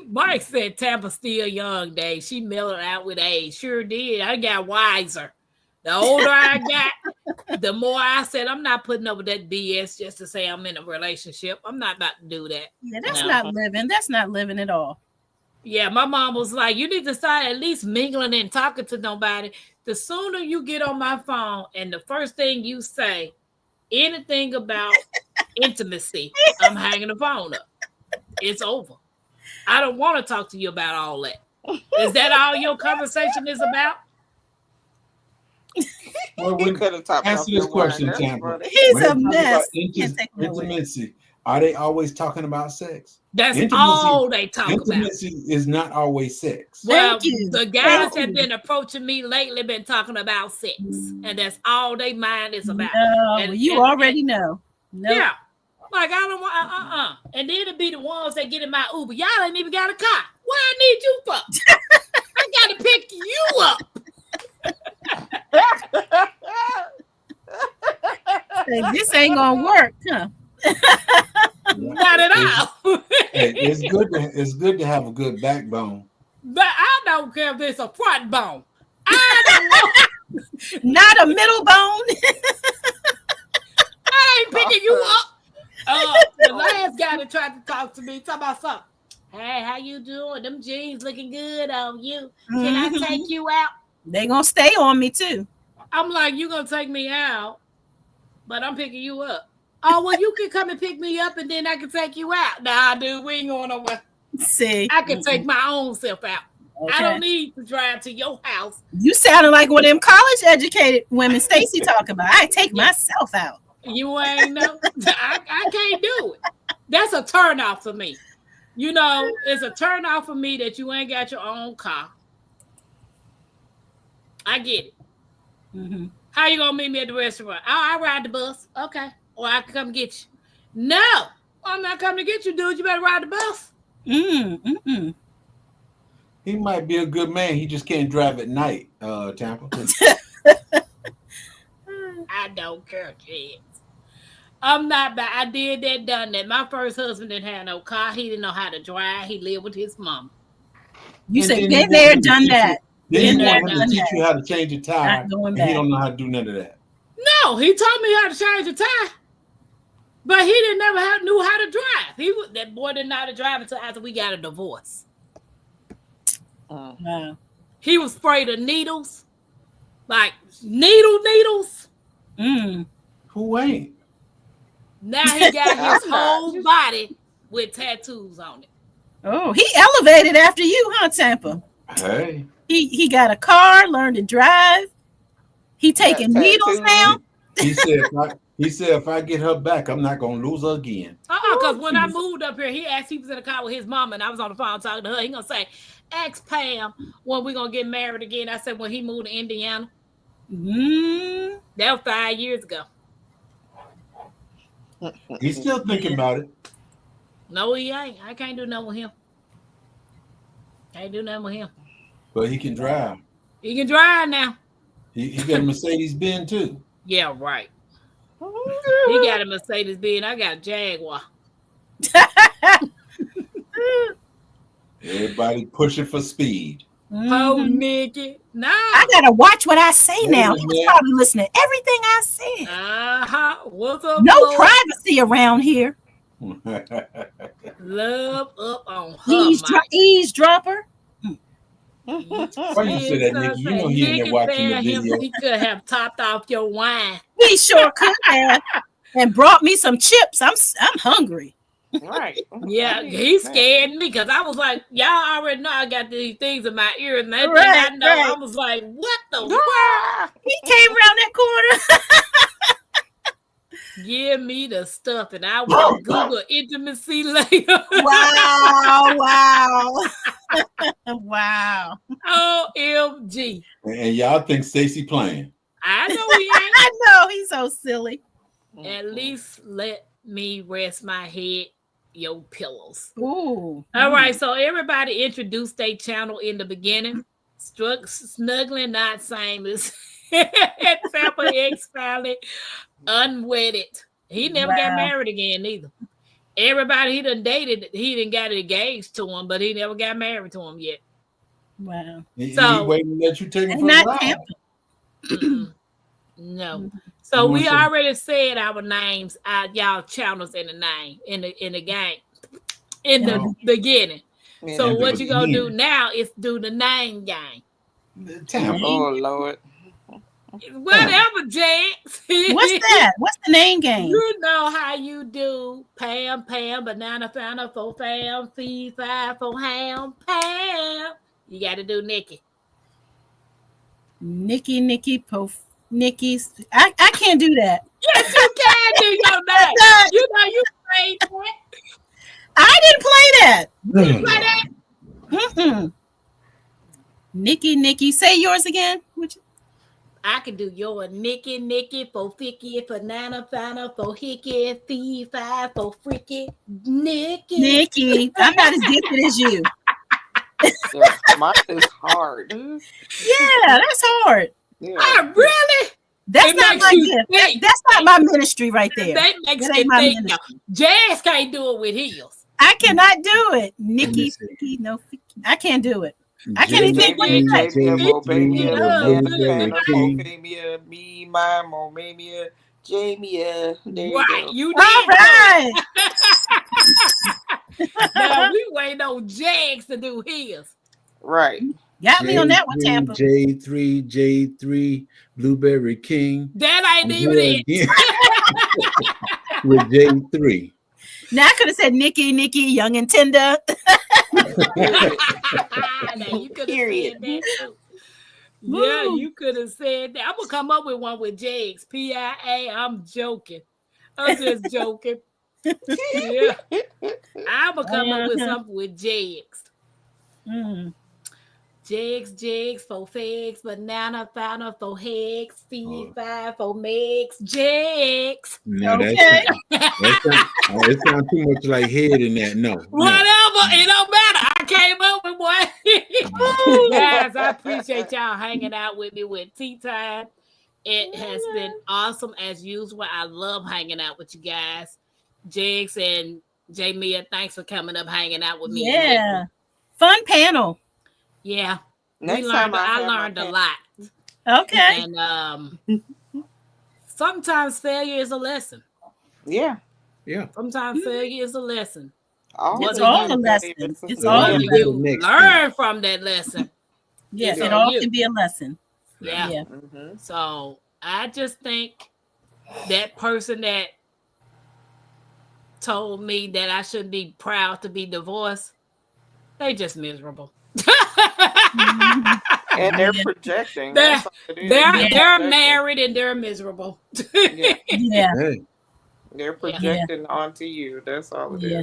Mike said Tampa's still young, Dave. She mellowed out with age. Sure did. I got wiser. The older I got, the more I said, I'm not putting up with that BS just to say I'm in a relationship. I'm not about to do that. Yeah, that's not living. That's not living at all. Yeah, my mom was like, you need to start at least mingling and talking to nobody. The sooner you get on my phone and the first thing you say, anything about intimacy, I'm hanging the phone up. It's over. I don't want to talk to you about all that. Is that all your conversation is about? Well, He couldn't talk about answer this the wine. question, That's Tampa. funny. He's When a they talk mess. about Can't take him away. intimacy, are they always talking about sex? That's Intimacy- all they talk about. Intimacy is not always sex. Well, Thank you. the guys Thank have you. been approaching me lately, been talking about sex, and that's all they mind is about. No, And- you and- already know. No. Yeah. Like, I don't want, And then it'll be the ones that get in my Uber. Y'all ain't even got a car. What I need you for? I got to pick you up. Say, this ain't gonna work, huh? Not at all. Hey, it's good to have a good backbone. But I don't care if it's a front bone. I don't want. Not a middle bone. I ain't picking you up. The last guy that tried to talk to me, talk about something. Hey, how you doing? Them jeans looking good on you. Can I take you out? They gonna stay on me too. I'm like, you gonna take me out, but I'm picking you up. Oh, well, you can come and pick me up, and then I can take you out. Nah, dude, we ain't going nowhere. See, I can take my own self out. okay. I don't need to drive to your house. You sounding like one of them college educated women Stacy talking about. I take myself out. You ain't know. I can't do it. That's a turn off for me. You know, it's a turn off for me that you ain't got your own car. I get it. Mm-hmm. How you gonna meet me at the restaurant? I ride the bus. Okay. Or I can come get you. No, I'm not coming to get you, dude. You better ride the bus. He might be a good man. He just can't drive at night, Tampa. I don't care, kids. I'm not bad. I did that, done that. My first husband didn't have no car. He didn't know how to drive. He lived with his mom. You And said then been you there, want him to done teach that. Then Been you there, want him to done teach that. you how to change a tire, Not going and back. he don't know how to do none of that. No, he taught me how to change a tire, but he didn't never knew how to drive. That boy didn't know how to drive until after we got a divorce. Wow. He was afraid of needles, like needles. Who ain't? Now he got his I'm not. whole body with tattoos on it. Oh, he elevated after you, huh, Tampa? Hey, He got a car, learned to drive. He taking Got needles tattoos. now. he said if I get her back, I'm not gonna lose her again. Because when I moved up here, he asked, he was in the car with his mama, and I was on the phone talking to her. He gonna say, ask Pam when we gonna get married again. I said, when he moved to Indiana. Mm. That was 5 years ago. He's still thinking about it, No, he ain't. I can't do nothing with him. Can't do nothing with him. but he can drive. He can drive now. He got a Mercedes Benz too. Yeah, right. He got a Mercedes Benz. I got a Jaguar. Everybody pushing for speed. Oh, Mhm. Nikki. Nah. I gotta watch what I say now. Wait a He was minute. probably listening to everything I said. What's up, No Lord? privacy around here. Love up on her, Mike. Eavesdropper. Why you say that, Nikki? You know he in there Nikki watching the said him video. he could have topped off your wine. He sure could have, and brought me some chips. I'm hungry. Right. Yeah, he scared me because I was like, y'all already know I got these things in my ears, and that thing Right, I know, right. I was like, what the world? Ah! He came around that corner. Give me the stuff, and I will Google intimacy later. Wow, wow. OMG. And y'all think Stacey playing. I know he ain't. I know he's so silly. At least let me rest my head, your pillows. Ooh. All right, so everybody introduced their channel in the beginning. Snuggling, not same as except for ex-family, unwedded. He never got Wow. married again either. Everybody he done dated, he done got engaged to him, but he never got married to him yet. Wow. He So- waiting to let you take him And for a not ride. Tampa. Mm-mm. No. So You we want some- already said our names, y'all channels in the name, in the game, in the Oh. beginning. So In the what you gonna do beginning. now is do the name game. Tampa. Oh Lord. Whatever, Jax. What's that? What's the name game? You know how you do Pam, banana, fana, for fam, fee, five, for ham, Pam. You got to do Nikki. Nikki's. I can't do that. Yes, you can do your name. not. You know you played that. I didn't play that. You play that. Mm-mm. Nikki. Say yours again. I can do your Nikki, for Ficky, for Nana, Fana, for Hickey, Fee, Five, for Freaky, Nikki. I'm not as gifted as you. Yeah, mine is hard. Yeah, that's hard. Yeah. Oh, really? That's It not makes my you gift. think. That's not my ministry right there. That makes That you ain't my think. Now, ministry. Jazz can't do it with heels. I cannot do it. Nikki, Let me Ficky, no Ficky. I can't do it. I can't even think what J- you say. Jamia, Bobamia, J- Banana, King. Bofamia, me, my Momamia, Jamia. There you Right, go. you All did. right. Now we waiting on Jags to do his. Right. Got me on that one, Tampa. J3, Blueberry King. That ain't I'm even here it. again with J3. Now I could have said Nikki, young and tender. Now, you could have Period. said that too. Yeah, Woo. you could have said that. I'm gonna come up with one with Jags. PIA. I'm joking. I'm just joking. Yeah, I'm gonna come up with something with Jags. Mm. Jigs, for figs, banana, founder, for hegs, feed, five, for megs, jigs. No, Okay. it sounds too much like head in that. No. Whatever, it don't matter. I came up with one. Guys, I appreciate y'all hanging out with me with Tea Time. It has been awesome as usual. I love hanging out with you guys. Jigs and Jamia, thanks for coming up hanging out with me. Yeah. Fun panel. Yeah. Next I time I learned a lot. Okay. And sometimes failure is a lesson. Yeah. Yeah. Sometimes failure is a lesson. It's all a lesson. It's all a Whether lesson. you Next learn from that lesson. Yeah, It's it on all you. can be a lesson. Yeah. Yeah. Mm-hmm. So I just think that person that told me that I shouldn't be proud to be divorced, they just miserable. And they're Yeah. projecting. They're- That's all it is. They're projecting. married and they're miserable. Yeah. Yeah. Hey, They're projecting onto you. That's all it is. Yeah.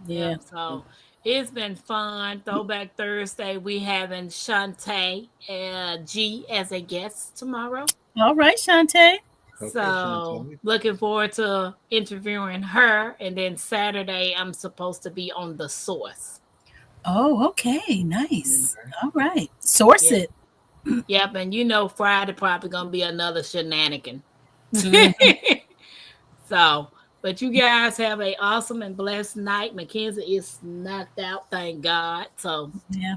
Yeah. So it's been fun. Throwback Thursday. We having Shantae G as a guest tomorrow. All right, Shantae. Okay, So Chantel. looking forward to interviewing her. And then Saturday, I'm supposed to be on the source. Oh, okay. Nice. All right. Source Yeah. it. Yep. And you know, Friday probably gonna be another shenanigan. Mhm. So, but you guys have a awesome and blessed night. Mackenzie is knocked out, thank God. So Yeah.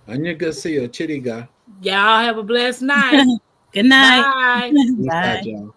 Annyeonghaseyo, chiriga. y'all have a blessed night. Good night. Bye. Peace out, Bye. y'all.